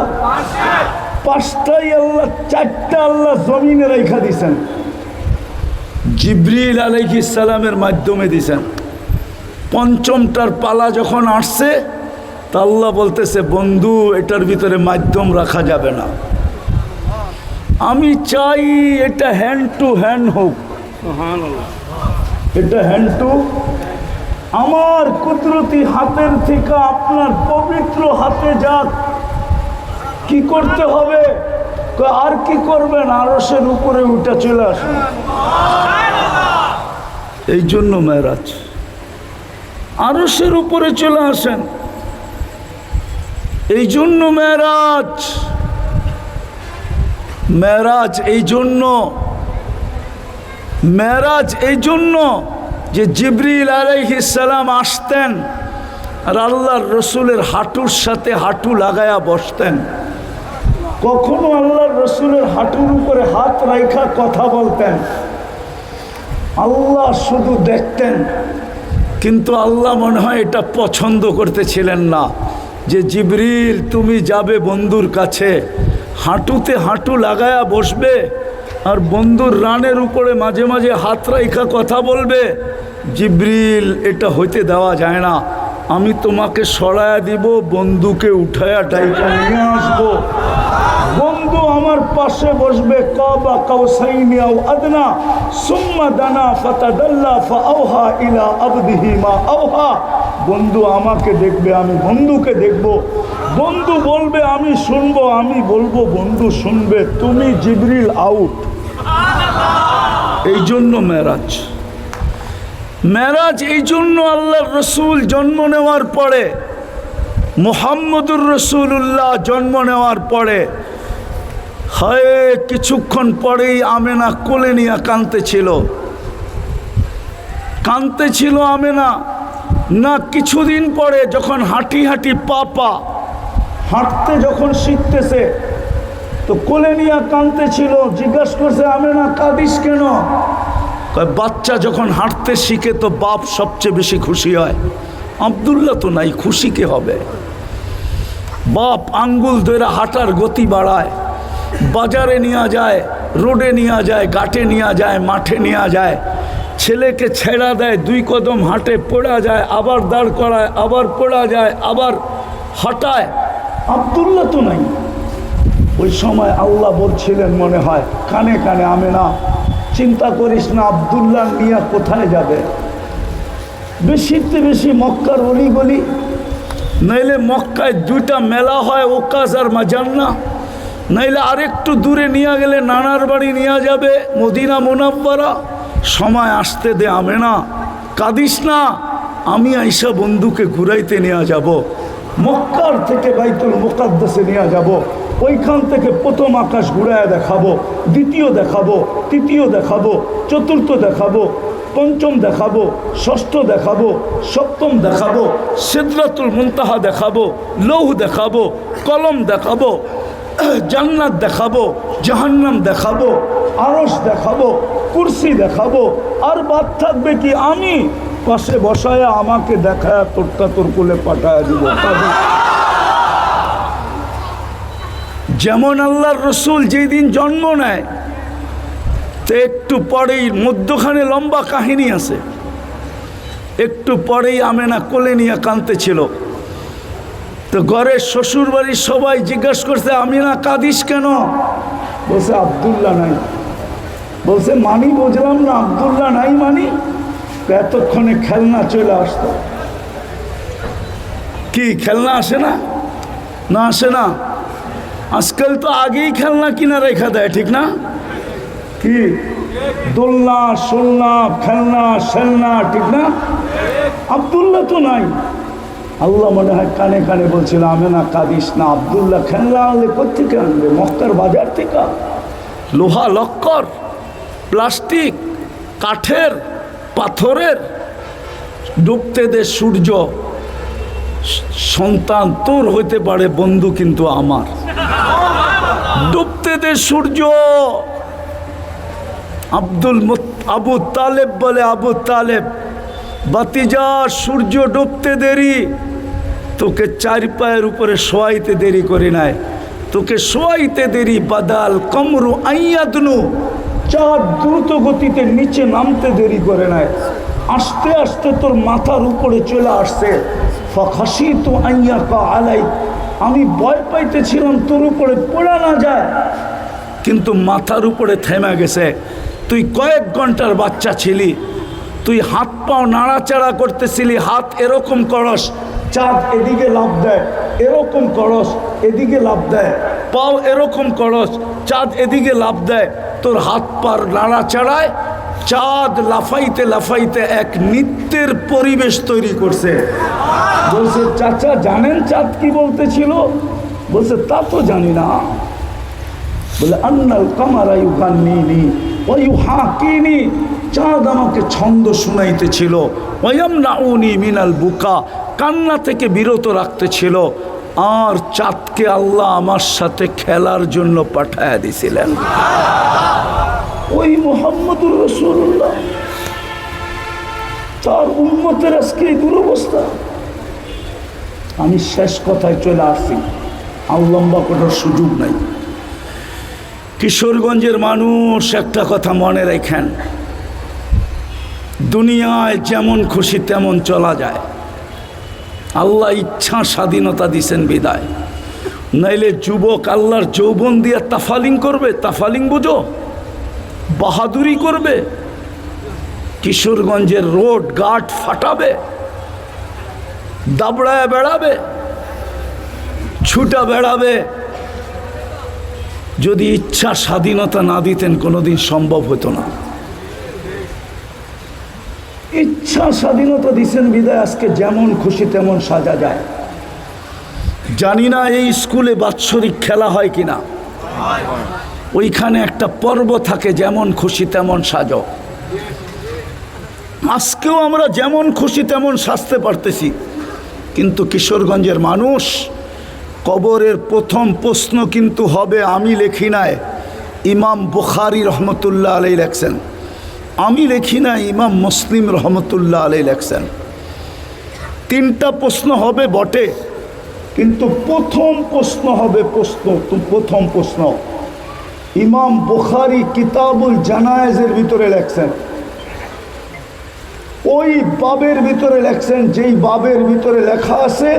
5টাই আল্লাহ, 4টা আল্লাহ জমিনে রেখা দিছেন, জিবরিল আলাইহিস সালামের মাধ্যমে দিছেন। 5মটার পালা যখন আসছে তা আল্লাহ বলতেছে, বন্ধু এটার ভিতরে মাধ্যম রাখা যাবে না, আমি চাই এটা হ্যান্ড টু হ্যান্ড হোক। এটা হ্যান্ড টু, আমার কুদরতি হাতের থেকে আপনার পবিত্র হাতে যাক। কি করতে হবে? আর কি করবেন? আরশের উপরে উঠে চলে আসেন। এই জন্য মেরাজ, আরশের উপরে চলে আসেন। এই জন্য মেরাজ। মেরাজ এই জন্য, মেরাজ এই জন্য যে জিবরিল আলাইহিস সালাম আসতেন আর আল্লাহর রসুলের হাঁটুর সাথে হাঁটু লাগায়া বসতেন। কখনো আল্লাহর রসুলের হাঁটুর উপরে হাত রাখা কথা বলতেন, আল্লাহ শুধু দেখতেন। কিন্তু আল্লাহ মনে হয় এটা পছন্দ করতেছিলেন না যে জিবরিল তুমি যাবে বন্ধুর কাছে, হাঁটুতে হাঁটু লাগায়া বসবে, আর বন্ধুর রানের উপরে মাঝে মাঝে হাত রাইখা কথা বলবে, জিবরিল এটা হইতে দেওয়া যায় না, আমি তোমাকে সরায়া দিব, বন্ধুকে উঠায়া ডাইকা নিয়ে আসবো। বন্ধু আমার পাশে বসবে, কাবা কাউসাইনি আও আদনা সুম্মা দানা ফাতাদাল্লা ফাআওহা ইলা আবদিহি মা আওহা। বন্ধু আমাকে দেখবে, আমি বন্ধুকে দেখব। বন্ধু বলবে আমি শুনবো, আমি বলবো বন্ধু শুনবে। তুমি জিবরিল আউট। এই জন্য মেরাজ, মেরাজ এই জন্য আল্লাহর রসুল জন্ম নেওয়ার পরে, মুহাম্মদুর রসুল্লাহ জন্ম নেওয়ার পরে, হায় কিছুক্ষণ পরেই আমেনা কোলে নিয়ে কাঁদতেছিল, কাঁদতেছিল আমেনা। না কিছুদিন পরে যখন হাঁটি হাঁটি পা হাঁটতে যখন শিখতেছে, তো কোলে নিয়ে কাঁদতেছিল। জিজ্ঞাসা করছে, আমেনা কাঁদিস কেন? বাচ্চা যখন হাঁটতে শিখে তো বাপ সবচেয়ে বেশি খুশি হয়। আব্দুল্লাহ তো নাই, খুশি কে হবে? বাপ আঙ্গুল ধরে হাঁটার গতি বাড়ায়, বাজারে নিয়ে যায়, রোডে নিয়ে যায়, ঘাটে নিয়ে যায়, মাঠে নিয়ে যায়, ছেলেকে ছেড়া দেয়, 2 কদম হাঁটে, পড়া যায়, আবার দাঁড় করায়, আবার পড়া যায়, আবার হাঁটায়। আব্দুল্লাহ তো নাই। ওই সময় আল্লাহ বলছিলেন মনে হয় কানে কানে, আমেনা চিন্তা করিস না, আব্দুল্লাহ নিয়ে কোথায় যাবে? বেশিতে বেশি মক্কার অলিগলি, নাইলে মক্কায় 2টা মেলা হয়, ওকাজ আর মাজান্না, নাইলে আরেকটু দূরে নিয়ে গেলে নানার বাড়ি নিয়ে যাবে, মদিনা মুনাব্বারা। সময় আসতে দে আমেনা, কাঁদিস না, আমি আইসা বন্ধুকে ঘুরাইতে নিয়ে যাব। মক্কার থেকে বাইতুল মুকাদ্দাসে নিয়ে যাব, ওইখান থেকে প্রথম আকাশ ঘুরায় দেখাবো, দ্বিতীয় দেখাবো, তৃতীয় দেখাবো, চতুর্থ দেখাবো, পঞ্চম দেখাবো, ষষ্ঠ দেখাবো, সপ্তম দেখাবো, সিদরাতুল মুনতাহা দেখাবো, লৌহ দেখাবো, কলম দেখাবো, জান্নাত দেখাবো, জাহান্নাম দেখাবো, আরশ দেখাবো, কুরসি দেখাবো। আর বাদ থাকবে কি? আমি পাশে বসায় আমাকে দেখায় তোরটা তোর কোলে পাঠায় দিব। যেমন আল্লাহর রসুল যেই দিন জন্ম নেয়, তো একটু পরেই মধ্যখানে লম্বা কাহিনী আছে, একটু পরেই আমেনা কোলে নিয়ে কাঁদতেছিল। তো ঘরের শ্বশুর বাড়ির সবাই জিজ্ঞাসা করছে, আমিনা কাঁদিস কেন? বলছে আব্দুল্লাহ নাই। বলছে মানি, বুঝলাম না, আব্দুল্লাহ নাই মানি? এতক্ষণে খেলনা চলে আসতো। কি খেলনা আসে না? না আসে না? আজকাল তো আগেই খেলনা কিনা রেখা দেয়, ঠিক না? কি দোলনা, সোলনা, খেলনা, সেলনা, ঠিক না? আব্দুল্লাহ তো নাই। আল্লাহ মনে হয় কানে কানে বলছিল, আমেনা কাঁদিস না, আব্দুল্লাহ খেলনা আনলে কোথেকে আনবে? মক্কার বাজার থেকে। লোহা লক্কর, প্লাস্টিক, কাঠের, পাথরের। ডুবতে দে সূর্য, সন্তান তোর হইতে পারে, বন্ধু কিন্তু আমার। ডুবতে দে সূর্য। আবু তালেব বলে, আবু তালেব বাতিজা, সূর্য ডুবতে দেরি, তোকে 4 পায়ের উপরে শোয়াইতে দেরি করে নাই, তোকে শোয়াইতে দেরি। বাদাল কমরু আইয়াদনু, চাঁদ দ্রুত গতিতে নিচে নামতে দেরি করে নাই, আস্তে আস্তে তোর মাথার উপরে চলে আসছে। ফাখাসি তো আইয়া কা আলাই, আমি ভয় পাইতেছিলাম তোর উপরে পড়া না যায়, কিন্তু মাথার উপরে থেমে গেছে। তুই কয়েক ঘন্টার বাচ্চা ছিলি, তুই হাত পাও নাড়াচাড়া করতেছিলি, হাত এরকম করস, চাঁদ এদিকে লাফ দেয়, এরকম করস, এদিকে লাফ দেয়, পাও এরকম করস, চাঁদ এদিকে লাফ দেয়। তোর হাত পার নাড়াচাড়ায় চাঁদ লাফাইতে লাফাইতে এক নৃত্যের পরিবেশ তৈরি করছে। বলছে চাচা জানেন চাঁদ কি বলতেছিল? বলছে তা তো জানি না। বলে আন্নাল কামারা ইউগান্নিনি ওয়া ইউহাকিনি, চাঁদ আমাকে ছন্দ শুনাইতেছিল, ওয়ায়ামনাউনি মিনাল বুকা, কান্না থেকে বিরত রাখতেছিল। আর চাঁদকে আল্লাহ আমার সাথে খেলার জন্য পাঠায়া দিছিলেন। ওই মুহাম্মদুর রাসূলুল্লাহ, তার উম্মতের আজকে এই দুরবস্থা। আমি শেষ কথায় চলে আসছি, আর লম্বা করার সুযোগ নাই। কিশোরগঞ্জের মানুষ একটা কথা মনে রাখেন, দুনিয়ায় যেমন খুশি তেমন চলা যায়। আল্লাহ ইচ্ছা স্বাধীনতা দিছেন বিদায়, নাইলে যুবক আল্লাহর যৌবন দিয়ে তাফালিং করবে। তাফালিং বুঝো? বাহাদুরি করবে, কিশোরগঞ্জের রোড ঘাট ফাটাবে, দাবড়ায় বেড়াবে, ছুটা বেড়াবে। যদি ইচ্ছা স্বাধীনতা না দিতেন কোনোদিন সম্ভব হতো না। ইচ্ছা স্বাধীনতা দিছেন বিদায় আজকে যেমন খুশি তেমন সাজা যায়। জানি না এই স্কুলে বাৎসরিক খেলা হয় কিনা, ওইখানে একটা পর্ব থাকে যেমন খুশি তেমন সাজো। আজকেও আমরা যেমন খুশি তেমন সাজতে পারতেছি, কিন্তু কিশোরগঞ্জের মানুষ, কবরের প্রথম প্রশ্ন কিন্তু হবে, আমি লেখি নাই, ইমাম বুখারী রহমতুল্লাহ আলাই লেখছেন, আমি লেখি না, ইমাম মুসলিম রহমতুল্লাহ আলাই লেখছেন। তিনটা প্রশ্ন হবে বটে, কিন্তু প্রথম প্রশ্ন হবে প্রথম প্রশ্ন ইমাম বুখারী কিতাবুল জানায়েজের ভিতরে লেখছেন। ওই বাবের ভিতরে লেখছেন, যেই বাবের ভিতরে লেখা আছে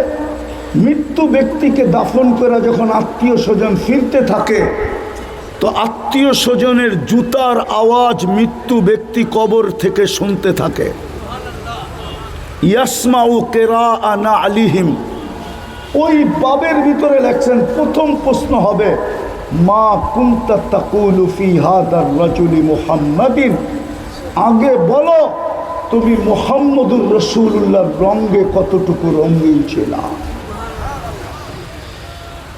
মৃত্যু ব্যক্তিকে দাফন করে যখন আত্মীয় স্বজন ফিরতে থাকে, তো আত্মীয় স্বজনের জুতার আওয়াজ মৃত্যু ব্যক্তি কবর থেকে শুনতে থাকে। ইয়াসমাউ কিরাআ নাআলিহিম, ওই বাবের ভিতরে লেখছেন প্রথম প্রশ্ন হবে, মা কুনতা তাকুলু ফি হাদার রাজুলি মুহাম্মাদিন, আগে বলো তুমি মুহাম্মদুর রাসূলুল্লাহর রঙে কতটুকু রঙিন ছিল।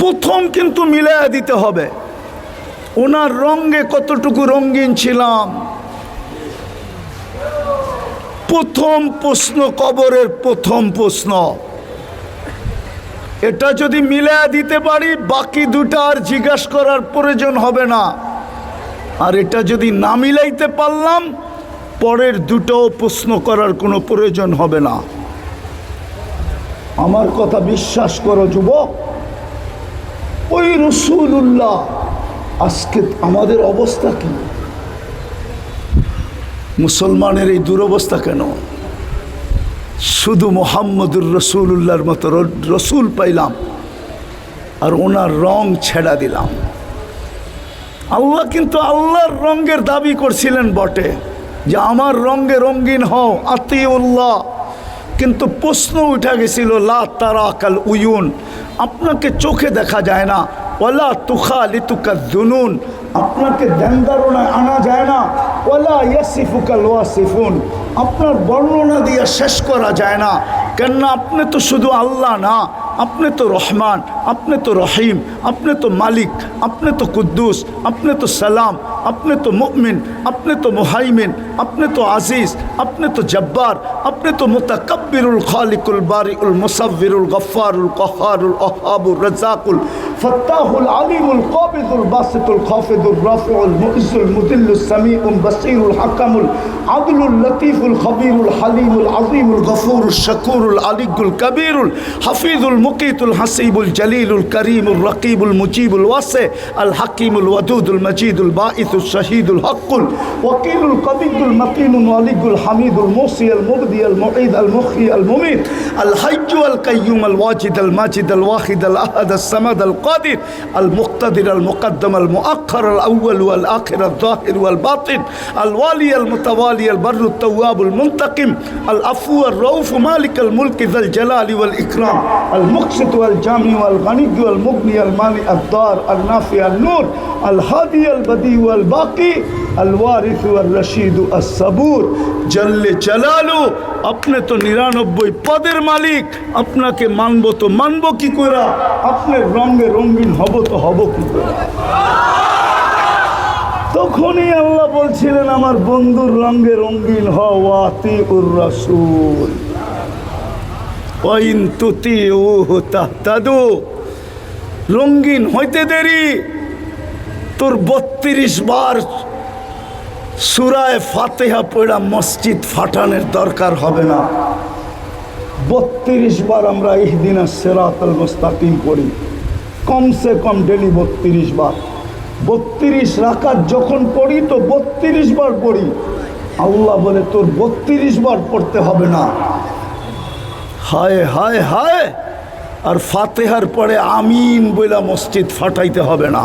প্রথম কিন্তু মিলায়া দিতে হবে, ওনার রঙে কতটুকু রঙিন ছিলাম। প্রথম প্রশ্ন, কবরের প্রথম প্রশ্ন। এটা যদি মিলায়া দিতে পারি, বাকি দুটা আর জিজ্ঞাসা করার প্রয়োজন হবে না। আর এটা যদি না মিলাইতে পারলাম, পরের দুটোও প্রশ্ন করার কোনো প্রয়োজন হবে না। আমার কথা বিশ্বাস করো যুবক, ওই রাসূলুল্লাহ, আজকে আমাদের অবস্থা কি? মুসলমানের এই দুরবস্থা কেন? শুধু মুহাম্মদুর রাসূলুল্লাহর মতো রসুল পাইলাম আর ওনার রং ছেড়া দিলাম। আল্লাহ কিন্তু আল্লাহর রঙের দাবি করছিলেন বটে, যে আমার রঙে রঙিন হও, আতিউল্লাহ। কিন্তু প্রশ্ন উঠা গেছিল, লা তারাকাল উয়ুন, আপনাকে চোখে দেখা যায় না, ওয়ালা তুখালিতুকা যুনুন, আপনাকে ধ্যান ধারণায় আনা যায় না, ওয়ালা ইয়াসিফুকাল ওয়াসিফুন, আপনার বর্ণনা দিয়ে শেষ করা যায় না। কেননা আপনি তো শুধু আল্লাহ না, আপনি তো রহমান, আপনি তো রহিম, আপনি তো মালিক, আপনি তো কুদ্দুস, আপনি তো সালাম, আপনি তো মুমিন, আপনি তো মুহাইমিন, আপনি তো আজিজ, আপনি তো জব্বার, আপনি তো মুতাকাব্বিরুল খালিকুল বারিউল মুসাব্বিরুল গফফারুল কহারুল ওহাবুর রাজ্জাকুল ফাত্তাহুল আলিমুল কাবিদুল বাসিতুল খাফিদুর রাফিউল মুইজুল মুদিল্লুস সামিউল বাসীরুল হাকামুল আদলুল লতীফুল খবীরুল হালিমুল আযীমুল গফুরুশ শাকুরুল আলিয়ুল কবীরুল হাফিজুল মুকিতুল হাসিবুল জলিলুল করিমুল রকিবুল মুজিবুল ওয়াসি আল হাকিমুল ওয়াদুদুল মজিদুল বাঈসুল শহীদুল হকুল ওয়াকিলুল কবিয়ুল মতিনুল ওয়ালিয়ুল হামিদুল মুসি আল মুবদি আল মুঈদ আল মুখী আল মুমিত আল হাইয়্যু আল কাইয়্যুম আল ওয়াজিদ আল মাজিদ আল ওয়াহিদ আল আহাদ আল সামাদ আল কাদির আল মুক্তাদির আল মুকদ্দম আল মুআখ্খার আল আউয়াল ওয়াল আখির আল যাহির ওয়াল বাতিন আল ওয়ালি আল মুতাওয়ালি আল বাররু التواب المنتقم العفو الرؤوف مالك الملك ذا الجلال والإكرام المقسط والجامع والغني والمغني المانع الضار النافع النور الهادي البديع والباقي الوارث والرشيد الصبور جل جلاله। আপনি তো 99 পদের মালিক, আপনাকে মানব তো মানব কি করে? আপনার রঙে রঙিন হব তো হব কি করে? তখনই আল্লাহ বলছিলেন, আমার বন্ধুর রঙে রঙিন হও, আতিউর রাসূল ওয়াইন তুতিউহু তাহতাদু। রঙিন হইতে দেরি, তোর 32 বার সূরায়ে ফাতিহা পড়া মসজিদ ফাটানোর দরকার হবে না। 32 বার আমরা ইহদিনাস সিরাতাল মুস্তাকিম পড়ি, কমসে কম ডেলি 32 বার। 32 রাকাত যখন পড়ি তো 32 বার পড়ি। আল্লাহ বলে তোর 32 বার পড়তে হবে না। হায় হায় হায়। আর ফাতেহার পরে আমিন বইলা মসজিদ ফাটাইতে হবে না।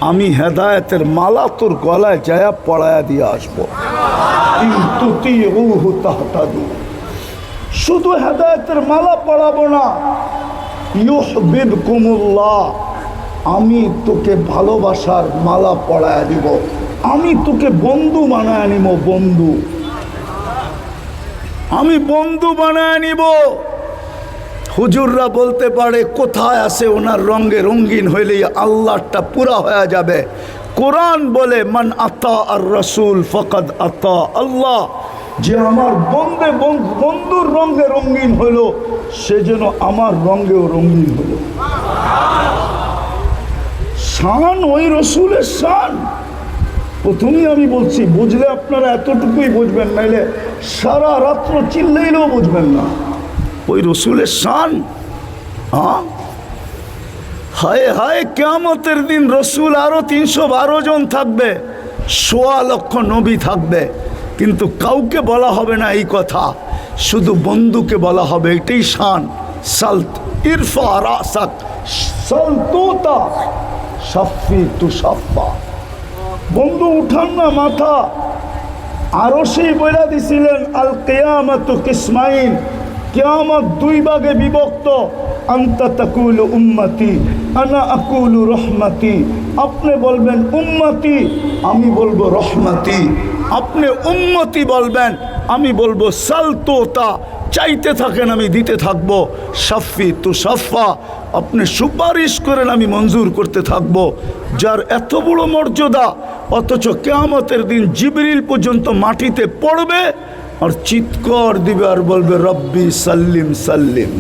আমি হেদায়েতের মালা তোর গলায় যায়া পড়ায়া দিয়ে আসবো। শুধু হেদায়েতের মালা পড়াবো না, ইউহিব্বুকুমুল্লাহ, আমি তোকে ভালোবাসার মালা পড়ায়া দিব। আমি তোকে বন্ধু বানায় নিব। বন্ধু, আমি বন্ধু বানায় নিব। হুজুররা বলতে পারে কোথায় আছে ওনার রঙে রঙিন হইলেই আল্লাহটা পুরা হয়ে যাবে। কোরআন বলে মান আতা আর রসুল ফকাদ আতা আল্লাহ, যে আমার বন্ধুর রঙে রঙিন হইল সে যেন আমার রঙেও রঙিন হইল। শান ওই রসুলের শান। প্রথমেই আমি বলছি, বুঝলে আপনারা এতটুকুই বুঝবেন, নাইলে সারা রাত্র চিল্লাইলেও বুঝবেন না। ওই রসুলের শান। হ্যাঁ, হায় হায়, কিয়ামতের দিন রসুল আরো 312 জন থাকবে, 1.25 লক্ষ নবী থাকবে, কিন্তু কাউকে বলা হবে না এই কথা, শুধু বন্ধুকে বলা হবে। এটাই শান। সালত ইরফা রাসাক সালতুতা শাফি তুশাফা। বন্ধু উঠান না মাথা। আরো সেই বইলা দিছিলেন আল কিয়ামাতু কিসমাইন, কিয়ামত 2 ভাগে বিভক্ত। আনতা তাকুলু উম্মতি আনা আকুলু রহমতি। আপনি বলবেন উম্মতি, আমি বলবো রহমতি। আপনি উম্মতি বলবেন, আমি বলবো সালতোতা। চাইতে থাকেন, আমি দিতে থাকবো। শাফি তুশাফা, আপনি সুপারিশ করেন, আমি মঞ্জুর করতে থাকবো। যার এত বড় মর্যাদা, অথচ কিয়ামতের দিন জিবরিল পর্যন্ত মাটিতে পড়বে আর চিৎকার দিবে আর বলবে রব্বি সাল্লিম সাল্লিম।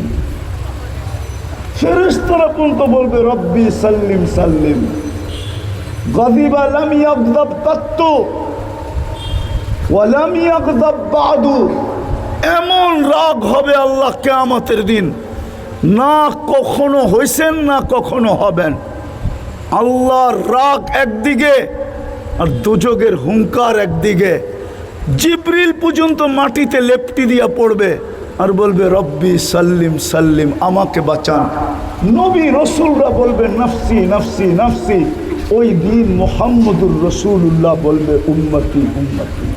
ফেরেশতারা পর্যন্ত বলবে রব্বি সাল্লিম সাল্লিম। গাযিবা লাম ইয়াগযাব কাত্তু ওয়া লাম ইয়াগযাব বাদু। এমন রাগ হবে আল্লাহ কিয়ামতের দিন, না কখনো হইছেন না কখনো হবেন। আল্লাহর রাগ একদিকে আর দোজখের হুঙ্কার একদিকে। জিবরিল পর্যন্ত মাটিতে লেপটি দিয়া পড়বে আর বলবে রব্বি সাল্লিম সাল্লিম, আমাকে বাঁচান। নবী রসুলরা বলবে নফসি নফসি নফসি। ওই দিন মুহাম্মদুর রসুল্লাহ বলবে উম্মতি উম্মতি।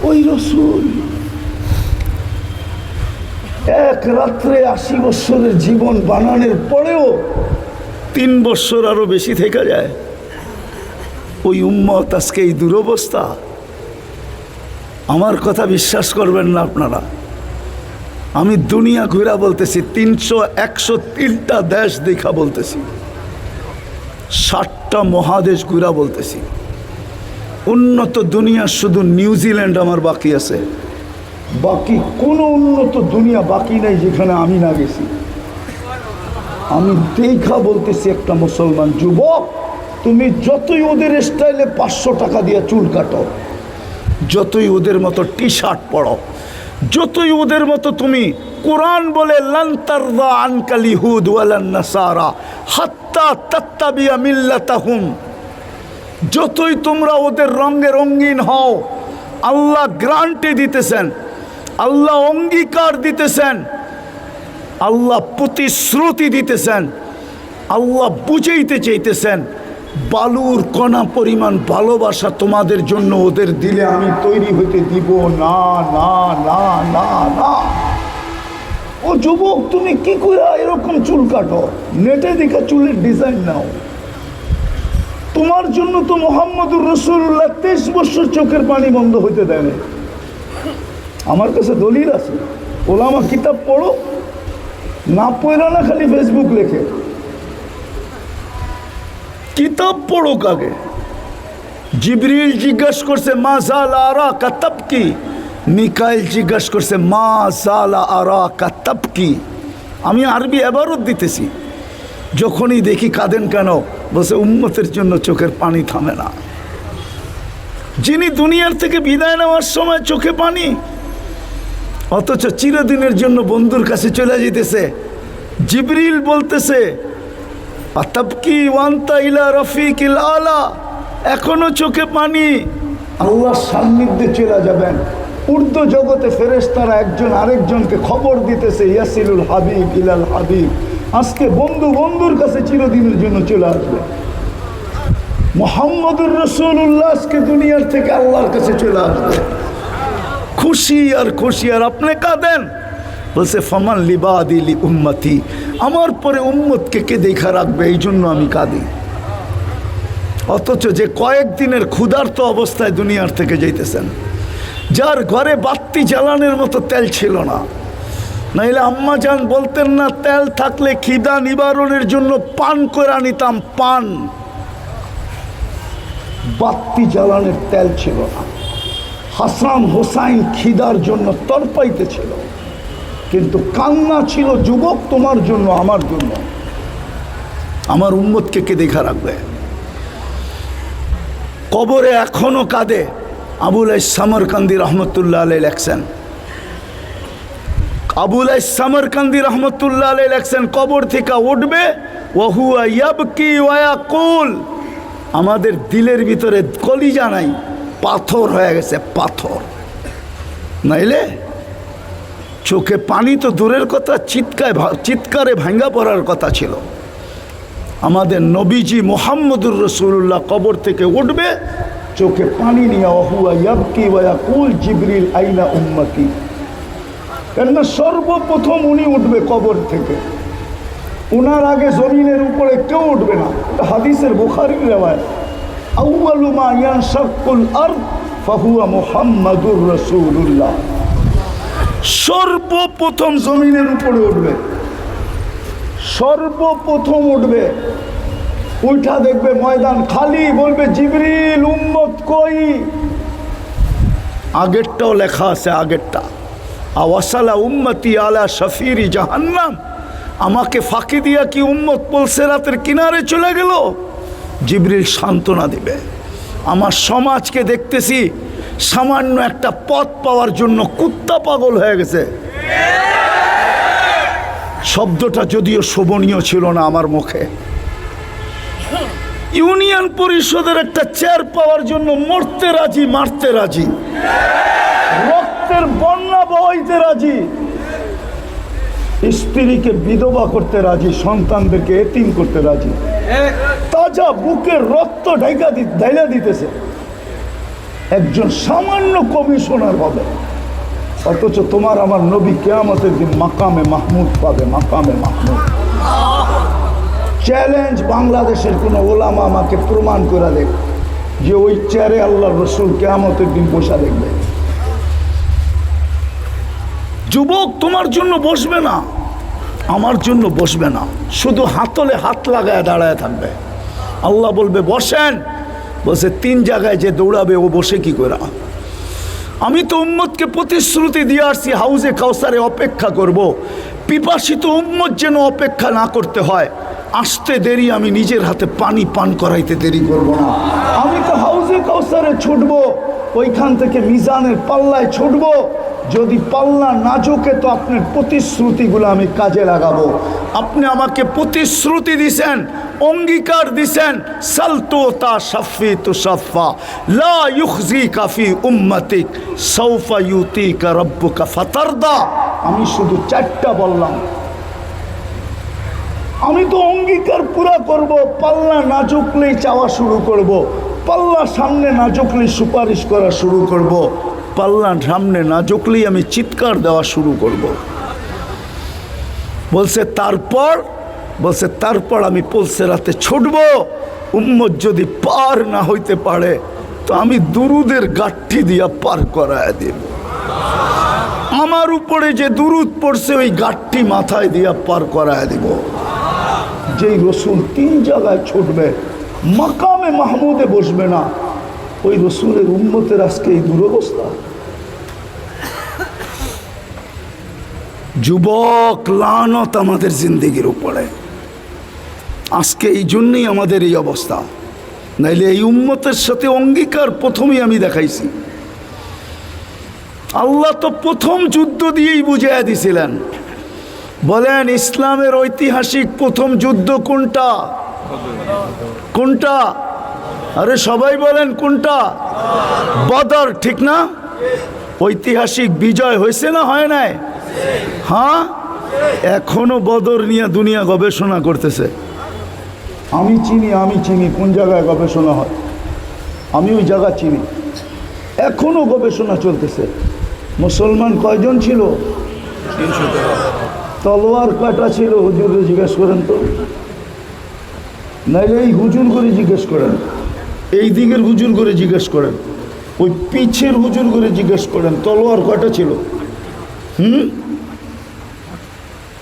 ওই রসুল এক রাত্রে 80 বছরের জীবন বানানোর পরেও 3 বছর আরো বেশি থেকে যায়। ওই উম্মত আজকে এই দুরবস্থা। আমার কথা বিশ্বাস করবেন না আপনারা, আমি দুনিয়া ঘুরা বলতেছি, 103টা দেশ দেখা বলতেছি, 60টা মহাদেশ ঘুরা বলতেছি। উন্নত দুনিয়া শুধু নিউজিল্যান্ড আমার বাকি আছে, বাকি কোনো উন্নত দুনিয়া বাকি নাই যেখানে আমি না গেছি। আমি দেখা বলতেছি, একটা মুসলমান যুবক, তুমি যতই ওদের স্টাইলে 500 টাকা দিয়ে চুল কাটো, যতই ওদের মতো টি শার্ট পরো, যতই ওদের মতো তুমি, কোরআন বলে লান তারদা আনকাল ইহুদ ওয়ালান নাসারা হাত্তা তাত্তাবিয়া মিল্লাতাহুম, যতই তোমরা ওদের রঙে রঙিন হও, আল্লাহ গ্যারান্টি দিতেছেন, আল্লাহ অঙ্গীকার দিতেছেন, আল্লাহ প্রতিশ্রুতি দিতেছেন, আল্লাহ বুঝাইতে চাইতেছেন, বালুর কণা পরিমাণ ভালোবাসা তোমাদের জন্য ওদের দিলে আমি তৈরি হইতে দিব না না না না না। ও যুবক, তুমি কি করে এরকম চুল কাটো? নেটে দেখা চুলের ডিজাইন নাও। তোমার জন্য তো মুহাম্মদুর রাসূলুল্লাহ 23 বছর চোখের পানি বন্ধ হইতে দেয় না। আমার কাছে দলিল আছে, ওলামা কিতাব পড়ো, না পড়া না খালি ফেসবুক লেখে। কিতাব পড়ো কাকে? জিবরিল জিজ্ঞাসা করছে মা জালা আরাকা তাবকি, মিকাইল জিজ্ঞাসা করছে মা জালা আরাকা তাবকি। আমি আরবি এবারত দিতেছি, যখনই দেখি কাঁদেন কেন, বলছে উম্মতের জন্য চোখের পানি থামে না। যিনি দুনিয়ার থেকে বিদায় নেওয়ার সময় চোখে পানি, অথচ চিরদিনের জন্য বন্ধুর কাছে চলে যেতেছে। জিবরিল বলতেছে আতাবকি ওয়ান্তা ইলা রফিকিল আলা, এখনো চোখে পানি। আল্লাহর সান্নিধ্যে চলে যাবেন। উর্দু জগতে ফেরেশতারা একজন আরেকজনকে খবর দিতেছে, ইয়াসিলুল হাবিব ইলাল হাবিব, আজকে বন্ধু বন্ধুর কাছে চিরদিনের জন্য চলে আসবে। মুহাম্মদুর রাসূলুল্লাহ আজকে দুনিয়ার থেকে আল্লাহর কাছে চলে আসবে। খুশি আর খুশি, আর আপনি কাঁদেন। বলছে ফামান লিবাদি লি উম্মতি, আমার পরে উম্মতকে কে দেখা রাখবে, এই জন্য আমি কাঁদি। অথচ যে কয়েকদিনের ক্ষুধার্ত অবস্থায় দুনিয়ার থেকে যাইতেছেন, যার ঘরে বাতি জ্বালানোর মতো তেল ছিল না, নাইলে আম্মা জান বলতেন না তেল থাকলে খিদা নিবারণের জন্য পান করে নিতাম, পান। বাতি জ্বালানোর তেল ছিল না। হাসান হোসাইন খিদার জন্য তরপাইতেছিল, কিন্তু কান্না ছিল, যুবক তোমার জন্য, আমার জন্য, আমার উম্মতকে কে দেখা রাখবে। কবরে এখনো কাঁদে। আবুল সামরকান্দি রহমতুল্লাহ আলাইহি লেখছেন, আবুল সামরকান্দি রহমতুল্লাহ আলাইহি লেখছেন, কবর থেকে উঠবে ওয়াহুয়া ইয়াবকি ওয়া ইয়াকুল, আমাদের দিলের ভিতরে কলিজা নাই, পাথর হয়ে গেছে, পাথর। নাইলে চোখে পানি তো দূরের কথা, চিৎকারে ভাঙ্গা পড়ার কথা ছিল। আমাদের নবীজি মুহাম্মদুর রাসূলুল্লাহ কবর থেকে উঠবে, চোখে পানি নিয়ে ওয়াহুয়া ইয়াবকি ওয়া ইয়াকুল জিবরিল আইনা উম্মতি। কেননা সর্বপ্রথম উনি উঠবে কবর থেকে, উনার আগে জমিনের উপরে কেউ উঠবে না। হাদিসের বুখারীর রিওয়ায়াত, আউয়ালু মা ইয়ানশাক্কুল আরদ ফাহুয়া মুহাম্মাদুর রাসূলুল্লাহ। সর্বপ্রথম জমিনের উপরে উঠবে, সর্বপ্রথম উঠবে। উঠা দেখবে ময়দান খালি, বলবে জিবরিল উম্মত কই। আগেরটাও লেখা আছে, আগেরটা আওয়াসালা উম্মতি আলা শফিরি জাহান্নাম, আমাকে ফাঁকি দিয়া কি উম্মত পুলসিরাতের কিনারে চলে গেল। জিবরিল সান্ত্বনা দিবে। আমার সমাজকে দেখতেছি সামান্য একটা পথ পাওয়ার জন্য কুত্তা পাগল হয়ে গেছে। শব্দটা যদিও শোভনীয় ছিল না আমার মুখে। ইউনিয়ন পরিষদের একটা চেয়ার পাওয়ার জন্য মরতে রাজি, মারতে রাজি, রক্তের বন্যা বইতে রাজি, স্ত্রীকে বিধবা করতে রাজি, সন্তানদেরকে এতিম করতে রাজি, তাজা বুকের রক্ত ঢাইলা দিতেছে একজন সামান্য কমিশনার হবে। অথচ তোমার আমার নবী কিয়ামতের দিন মাকামে মাহমুদ পাবে, মাকামে মাহমুদ। চ্যালেঞ্জ, বাংলাদেশের কোনো ওলামা আমাকে প্রমাণ করে দেখ যে ওই চেয়ারে আল্লাহর রাসূল কিয়ামতের দিন বসা দেখবে। যুবক তোমার জন্য বসবে না, আমার জন্য বসবে না, শুধু হাতলে হাত লাগায় দাঁড়ায় থাকবে। আল্লাহ বলবে বসেন, বসে 3 জায়গায় যে দৌড়াবে ও বসে কি করে। আমি তো উম্মতকে প্রতিশ্রুতি দিয়ে আসছি হাউজে কাউসারে অপেক্ষা করব, পিপাসিত উম্মত যেন অপেক্ষা না করতে হয়। আসতে দেরি, আমি নিজের হাতে পানি পান করাইতে দেরি করব না। আমি তো হাউজে কাউসারে ছুটবো, ওইখান থেকে মিজানের পাল্লায় ছুটবো। যদি পাল্লা না ঝোঁকে তো আপনার প্রতিশ্রুতিগুলো আমি কাজে লাগাবো। আপনি আমাকে প্রতিশ্রুতি দিছেন, অঙ্গীকার দিছেন, সালতু তা শাফি তু শাফা লা ইউখজিকা ফি উম্মতিক সাউফা ইউতিকা রাব্বুকা ফাতারদা। আমি শুধু 4টা বললাম, আমি তো অঙ্গীকার পুরা করব। পাল্লা না ঝুঁকলেই চাওয়া শুরু করব, পাল্লা সামনে না ঝুঁকলেই সুপারিশ করা শুরু করব, পাল্লা সামনে না ঝুঁকলেই আমি চিৎকার দেওয়া শুরু করব। বলছে তারপর আমি পুলসিরাতে ছুটব। উম্মত যদি পার না হইতে পারে তো আমি দুরুদের গাঠি দিয়া পার করায় দেব। আমার উপরে যে দুরুদ পড়ছে ওই গাঠি মাথায় দিয়া পার করায় দিব। যেই রসুল 3 জায়গায় ছুটবে, মাকামে মাহমুদে বসবে না, ওই রসুলের উম্মতের আজকে এই দুরবস্থা। যুবক, লানত আমাদের জিন্দেগির উপরে। আজকে এই জন্যই আমাদের এই অবস্থা। নাইলে এই উম্মতের সাথে অঙ্গীকার প্রথমেই আমি দেখাইছি। আল্লাহ তো প্রথম যুদ্ধ দিয়েই বুঝাইয়া দিছিলেন। বলেন ইসলামের ঐতিহাসিক প্রথম যুদ্ধ কোনটা? কোনটা? আরে সবাই বলেন কোনটা? বদর, ঠিক না? ঐতিহাসিক বিজয় হয়েছে না হয় নাই? হ্যাঁ, এখনো বদর নিয়ে দুনিয়া গবেষণা করতেছে। আমি চিনি কোন জায়গায় গবেষণা হয়, আমি ওই জায়গা চিনি। এখনো গবেষণা চলতেছে। মুসলমান কয়জন ছিল? তলোয়ার কয়টা ছিল? হুজুরে জিজ্ঞেস করেন তো, নাইলে এই হুজুর করে জিজ্ঞেস করেন, এই দিকের হুজুর করে জিজ্ঞেস করেন, ওই পিছের হুজুর করে জিজ্ঞেস করেন তলোয়ার কয়টা ছিল।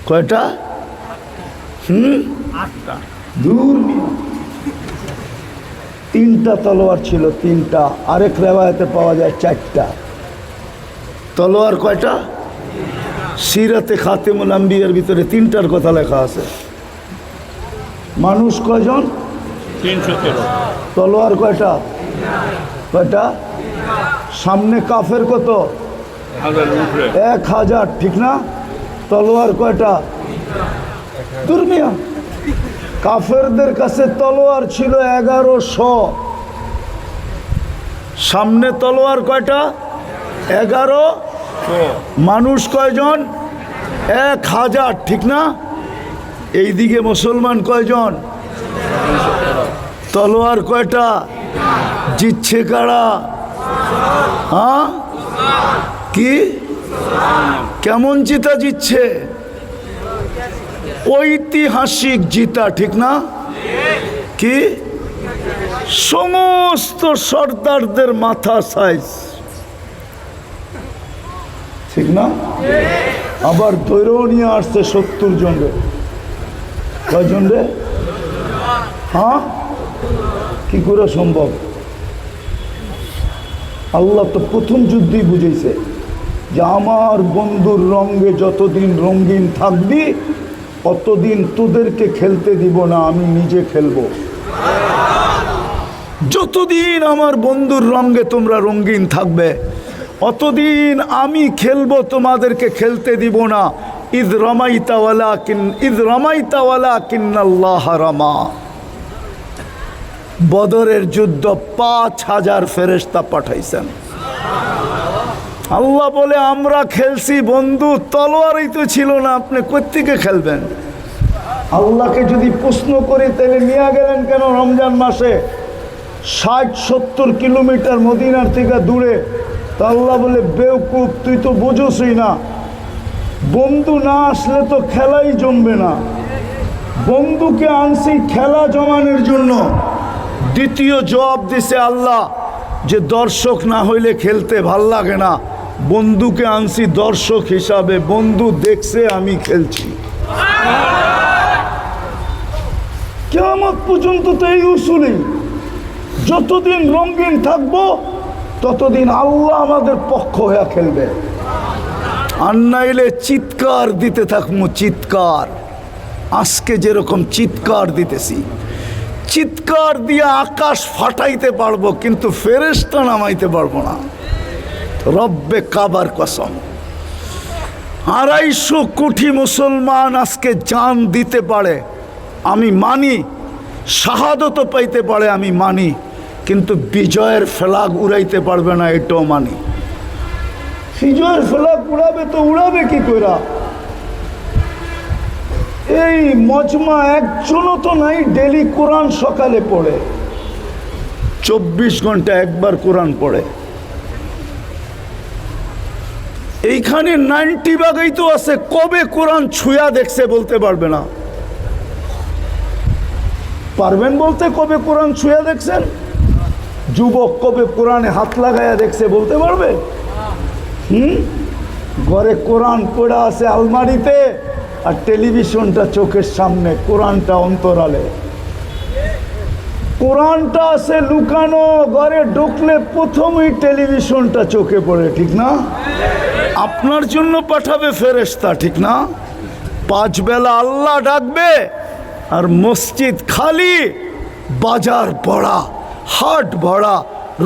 কয়টা? দূর মিয়া। 3টা তলোয়ার ছিল, 3টা। আরেক রেওয়ায়েতে পাওয়া যায় 4টা। তলোয়ার কয়টা? সিরাতে খাতেমুল আম্বিয়ার ভিতরে 3টার কথা লেখা আছে। মানুষ কয়জন? 313। তলোয়ার কয়টা? কয়টা? সামনে কাফের কত? 1000, ঠিক না? তলোয়ার কয়টা? দুর্মিয়া। কাফেরদের কাছে তলোয়ার ছিল 1100। সামনে তলোয়ার কয়টা? 11। মানুষ কয়জন? 1000, ঠিক না? এইদিকে মুসলমান কয়জন? তলোয়ার কয়টা? জিতছে কারা? হ্যাঁ, কি কেমন জিতা জিতছে? ঐতিহাসিক জিতা, ঠিক না? কি সমস্ত সর্দারদের মাথা সাইজ, ঠিক না? আবার ধৈর্য নিয়ে আসছে 70 জন রে। কয়জন রে? হ্যাঁ, কি করে সম্ভব? আল্লাহ তো প্রথম যুদ্ধই বুঝেছে যে আমার বন্ধুর রঙে যতদিন রঙিন থাকবি অতদিন তোদেরকে খেলতে দিব না, আমি নিজে খেলবো। যতদিন আমার বন্ধুর রঙে তোমরা রঙিন থাকবে অতদিন আমি খেলবো, তোমাদেরকে খেলতে দিব না। ইদ রামাইতা ওয়ালাকিন্নাল্লাহ রামা। বদরের যুদ্ধ 5000 ফেরেশতা পাঠাইছেন। আল্লাহ বলে আমরা খেলছি, বন্ধু তলোয়ারই তো ছিল না, আপনি কোত্থেকে খেলবেন? আল্লাহকে যদি প্রশ্ন করি তাহলে নিয়ে গেলেন কেন রমজান মাসে 60-70 কিলোমিটার মদিনার থেকে দূরে? তা আল্লাহ বলে বেওকুফ, তুই তো বুঝোসই না, বন্ধু না আসলে তো খেলাই জমবে না। বন্ধুকে আনছি খেলা জমানোর জন্য। দ্বিতীয় জবাব দিছে আল্লাহ যে দর্শক না হইলে খেলতে ভাল লাগে না, বন্ধুকে আনছি দর্শক হিসাবে, বন্ধু দেখছে আমি খেলছি। কিয়ামত পর্যন্ত তো এই উসুলই, যতদিন রঙিন থাকবো ততদিন আল্লাহ আমাদের পক্ষ হয়ে খেলবে। আর নাইলে চিৎকার দিতে থাকবো, চিৎকার। আজকে যেরকম চিৎকার দিতেছি, চিৎকার দিয়ে আকাশ ফাটাইতে পারবো কিন্তু ফেরেশতা নামাইতে পারবো না। রব্বে কাবার কসম, 250 কোটি মুসলমান আজকে জান দিতে পারে, আমি মানি। শাহাদত পাইতে পারে, আমি মানি। কিন্তু বিজয়ের ফ্ল্যাগ উড়াইতে পারবে না, এটাও মানি। বিজয়ের ফ্ল্যাগ উড়াবে তো উড়াবে কি করে? এই মজমা একজনও তো নাই ডেলি কোরআন সকালে পড়ে, 24 ঘন্টা একবার কোরআন পড়ে। এইখানে 90 ভাগই তো আছে কবে কোরআন ছুঁয়া দেখছে বলতে পারবে না। পারবেন বলতে কবে কোরআন ছুঁয়া দেখছেন? যুবক কবে কোরআনে হাত লাগাইয়া দেখছে বলতে পারবে? ঘরে কোরআন পড়া আছে আলমারিতে আর টেলিভিশনটা চোখের সামনে, কোরআনটা অন্তরালে। কোরআনটা আছে লুকানো, ঘরে ঢুকলে প্রথমেই টেলিভিশনটা চোখে পড়ে, ঠিক না? আপনার জন্য পাঠাবে ফেরেশতা, ঠিক না? 5 বেলা আল্লাহ ডাকবে আর মসজিদ খালি, বাজার ভরা, হাট ভরা,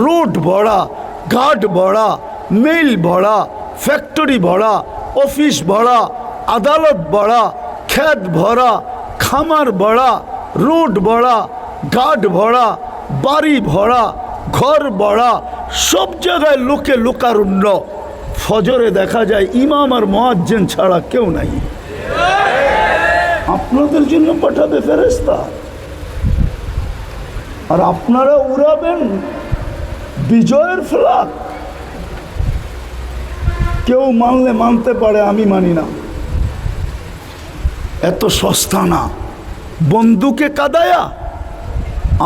রোড ভরা, ঘাট ভরা, মিল ভরা, ফ্যাক্টরি ভরা, অফিস ভরা, আদালত ভরা, ক্ষেত ভরা, খামার ভরা, রোড ভরা, ঘাট ভরা, বাড়ি ভরা, ঘর ভরা, সব জায়গায় লোকে লোকারণ্য। ফজরে দেখা যায় ইমাম আর মুয়াজ্জিন ছাড়া কেউ নাই। আপনাদের জন্য পাঠাবে ফেরেশতা, আর আপনারা উড়াবেন বিজয়ের ফ্ল্যাগ। কেউ মানলে মানতে পারে, আমি মানি না। এত সস্তা না। বন্ধুকে কাদায়া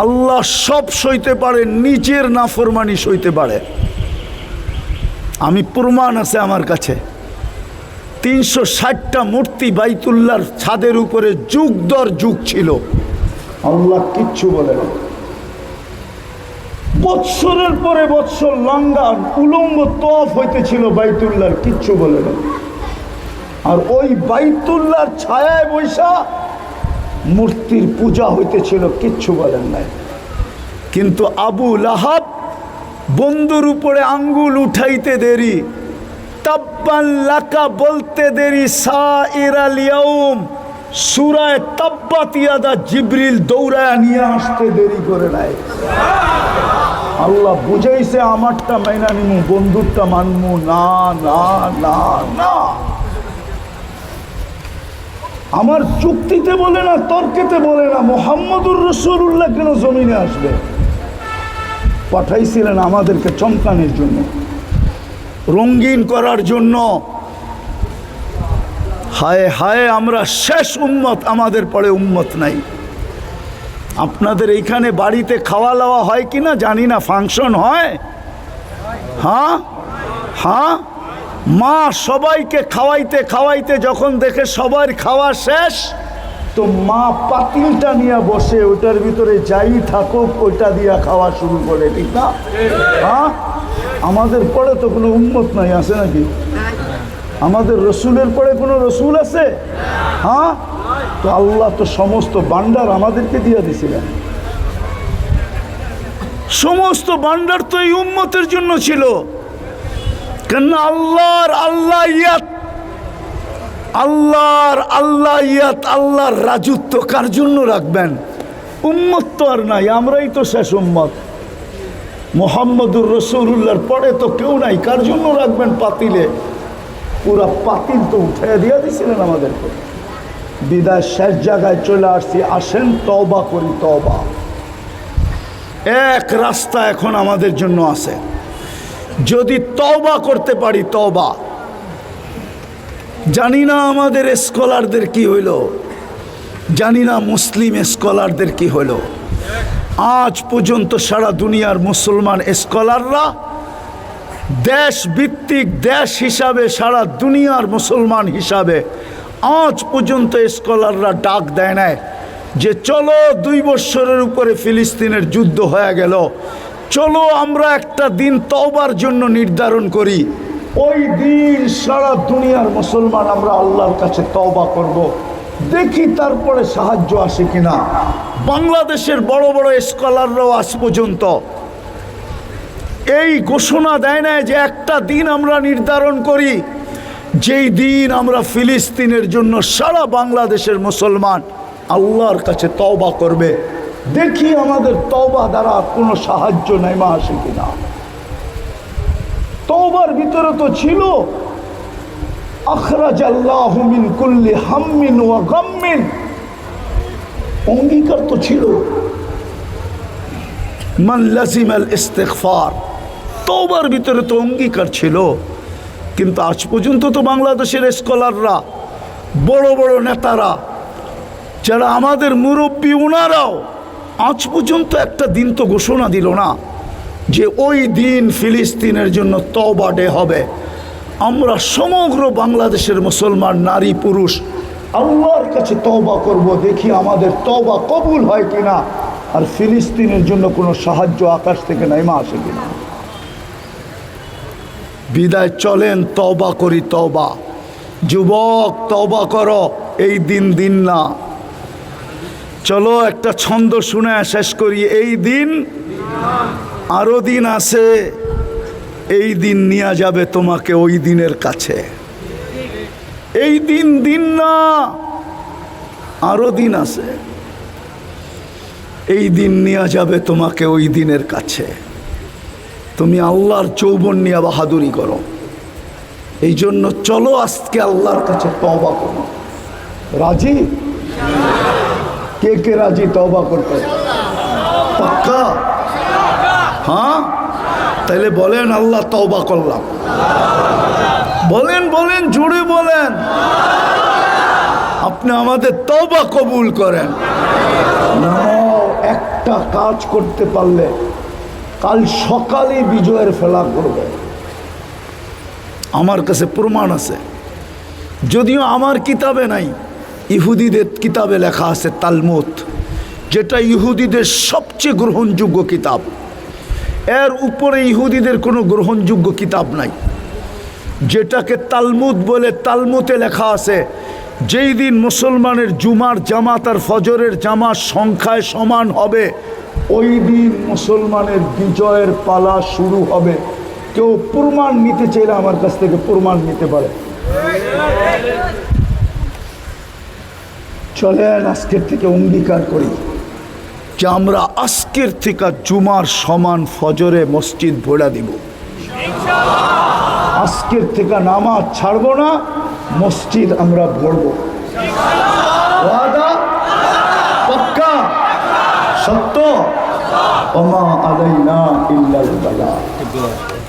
আল্লাহ সব সইতে পারে, নিজের নাফরমানি সইতে পারে। আমি প্রমাণ আছে আমার কাছে। 360টা মূর্তি বাইতুল্লাহর ছাদের উপরে যুগ দর যুগ ছিল, আল্লাহ কিচ্ছু বলে না। বৎসরের পরে বৎসর লাঙ্গান উলঙ্গ তওয়াফ হইতেছিল বাইতুল্লাহর, কিচ্ছু বলে না। আর ওই বাইতুল্লাহর ছায়ায় বৈশা মূর্তির পূজা হইতেছিল, কিচ্ছু বলেন নাই। কিন্তু আবু লাহাব বন্ধুর উপরে আঙ্গুল উঠাইতে দেরি, তাব্বান লাকা বলতে দেরি, সাইরাল ইয়াউম সূরায়ে তাব্বাত ইয়াদা জিবরিল দৌড়ায় নিয়ে আসতে দেরি করে নাই। আল্লাহ বুঝাইছে আমারটা মাইনা নিমু, বন্ধুরটা মানমু না না না না। আমার চুক্তিতে বলে না, তর্কেতে বলে না, মুহাম্মদুর রাসূলুল্লাহ কেন জমিনে আসবে? পাঠাইছিলেন আমাদেরকে চমকানোর জন্য, রঙিন করার জন্য। হায় হায়, আমরা শেষ উম্মত, আমাদের পরে উম্মত নাই। আপনাদের এইখানে বাড়িতে খাওয়া দাওয়া হয় কি না জানি না, ফাংশন হয়? হ্যাঁ হ্যাঁ। মা সবাইকে খাওয়াইতে খাওয়াইতে যখন দেখে সবার খাওয়া শেষ, তো মা পাতিলটা নিয়ে বসে, ওটার ভিতরে যাই থাকুক ওইটা দিয়া খাওয়া শুরু করে, ঠিক না? হ্যাঁ। আমাদের পরে তো কোনো উম্মত নাই, আছে নাকি? আমাদের রসুলের পরে কোনো রসুল আছে? হ্যাঁ। তো আল্লাহ তো সমস্ত ভান্ডার আমাদেরকে দিয়ে দিয়েছিলেন। সমস্ত ভান্ডার তো এই উম্মতের জন্য ছিল। কেন? আল্লাহর আল্লাহিয়াত, আল্লাহর আল্লাহিয়াত, আল্লাহর রাজত্ব কার জন্য রাখবেন? উম্মত তো আর নাই, আমরাই তো শেষ উম্মত। মুহাম্মদুর রাসূলুল্লাহর পরে তো কেউ নাই, কার জন্য রাখবেন পাতিলে? পুরা পাতিল তো উঠে দিয়ে দিয়েছিলেন আমাদেরকে। বিদায় শেষ জায়গায় চলে আসছি, আসেন তওবা করি। তওবা এক রাস্তা এখন আমাদের জন্য আছে, যদি তওবা করতে পারি। তওবা। জানি না আমাদের স্কলারদের কি হইল, জানি না মুসলিম স্কলারদের কি হইল। আজ পর্যন্ত সারা দুনিয়ার মুসলমান স্কলাররা দেশ ভিত্তিক দেশ হিসাবে, সারা দুনিয়ার মুসলমান হিসাবে আজ পর্যন্ত স্কলাররা ডাক দেয় নাই যে চলো 2 বছরের উপরে ফিলিস্তিনের যুদ্ধ হয়ে গেল, চলো আমরা একটা দিন তওবার জন্য নির্ধারণ করি। ওই দিন সারা দুনিয়ার মুসলমান আমরা আল্লাহর কাছে তওবা করব, দেখি তারপরে সাহায্য আসে কিনা। বাংলাদেশের বড় বড় স্কলাররাও আজ পর্যন্ত এই ঘোষণা দেয় না যে একটা দিন আমরা নির্ধারণ করি, যেই দিন আমরা ফিলিস্তিনের জন্য সারা বাংলাদেশের মুসলমান আল্লাহর কাছে তওবা করবে, দেখি আমাদের তওবা দ্বারা কোনো সাহায্য নেমে আসে কিনা। তওবার ভিতরে তো ছিল আখরাজাল্লাহু মিন কুল্লি হাম্মিন ওয়া গাম্মিন, অঙ্গীকার তো ছিল। মান লাজিমাল ইস্তিগফার, তওবার ভিতরে তো অঙ্গীকার ছিল। কিন্তু আজ পর্যন্ত তো বাংলাদেশের স্কলাররা, বড় বড় নেতারা, যারা আমাদের মুরব্বী, ওনারাও আজ পর্যন্ত একটা দিন তো ঘোষণা দিল না যে ওই দিন ফিলিস্তিনের জন্য তওবা ডে হবে। আমরা সমগ্র বাংলাদেশের মুসলমান নারী পুরুষ আল্লাহর কাছে তওবা করব, দেখি আমাদের তওবা কবুল হয় কিনা, আর ফিলিস্তিনের জন্য কোনো সাহায্য আকাশ থেকে নেমে আসে কিনা। বিদায় চলেন তওবা করি। তওবা। যুবক তওবা করো, এই দিন দিন না। চলো একটা ছন্দ শুনে শেষ করি। এই দিন আরো দিন আছে, এই দিন নিয়ে যাবে তোমাকে ওই দিনের কাছে। এই দিন দিন না, আরো দিন আছে। এই দিন নিয়ে যাবে তোমাকে ওই দিনের কাছে। তুমি আল্লাহর যৌবন নিয়ে বাহাদুরি করো। এই জন্য চলো আজকে আল্লাহর কাছে তওবা করো। রাজি? কে কে রাজি তওবা করতে? পাক্কা? হ্যাঁ, তাহলে বলেন আল্লাহ তওবা করলাম। বলেন বলেন, জোরে বলেন। আপনি আমাদের তওবা কবুল করেন। একটা কাজ করতে পারলে কাল সকালে বিজয়ের ফেলা করবে। আমার কাছে প্রমাণ আছে, যদিও আমার কিতাবে নাই, ইহুদিদের কিতাবে লেখা আছে তালমুদ, যেটা ইহুদিদের সবচেয়ে গ্রহণযোগ্য কিতাব। এর উপরে ইহুদিদের কোনো গ্রহণযোগ্য কিতাব নাই। যেটাকে তালমুদ বলে, তালমুদে লেখা আছে যেই দিন মুসলমানের জুমার জামাত আর ফজরের জামাত সংখ্যায় সমান হবে, ওই দিন মুসলমানের বিজয়ের পালা শুরু হবে। কেউ প্রমাণ নিতে চাইলে আমার কাছ থেকে প্রমাণ নিতে পারে। চলেন আজকের থেকে অঙ্গীকার করি যে আমরা আজকের থেকে জুমার সমান ফজরে মসজিদ ভরা দিব। আজকের থেকে নামাজ ছাড়বো না, মসজিদ আমরা ভরবো। ওয়াদা? পাক্কা? সত্য? ওমা আলাইনা ইল্লাল বালাগ।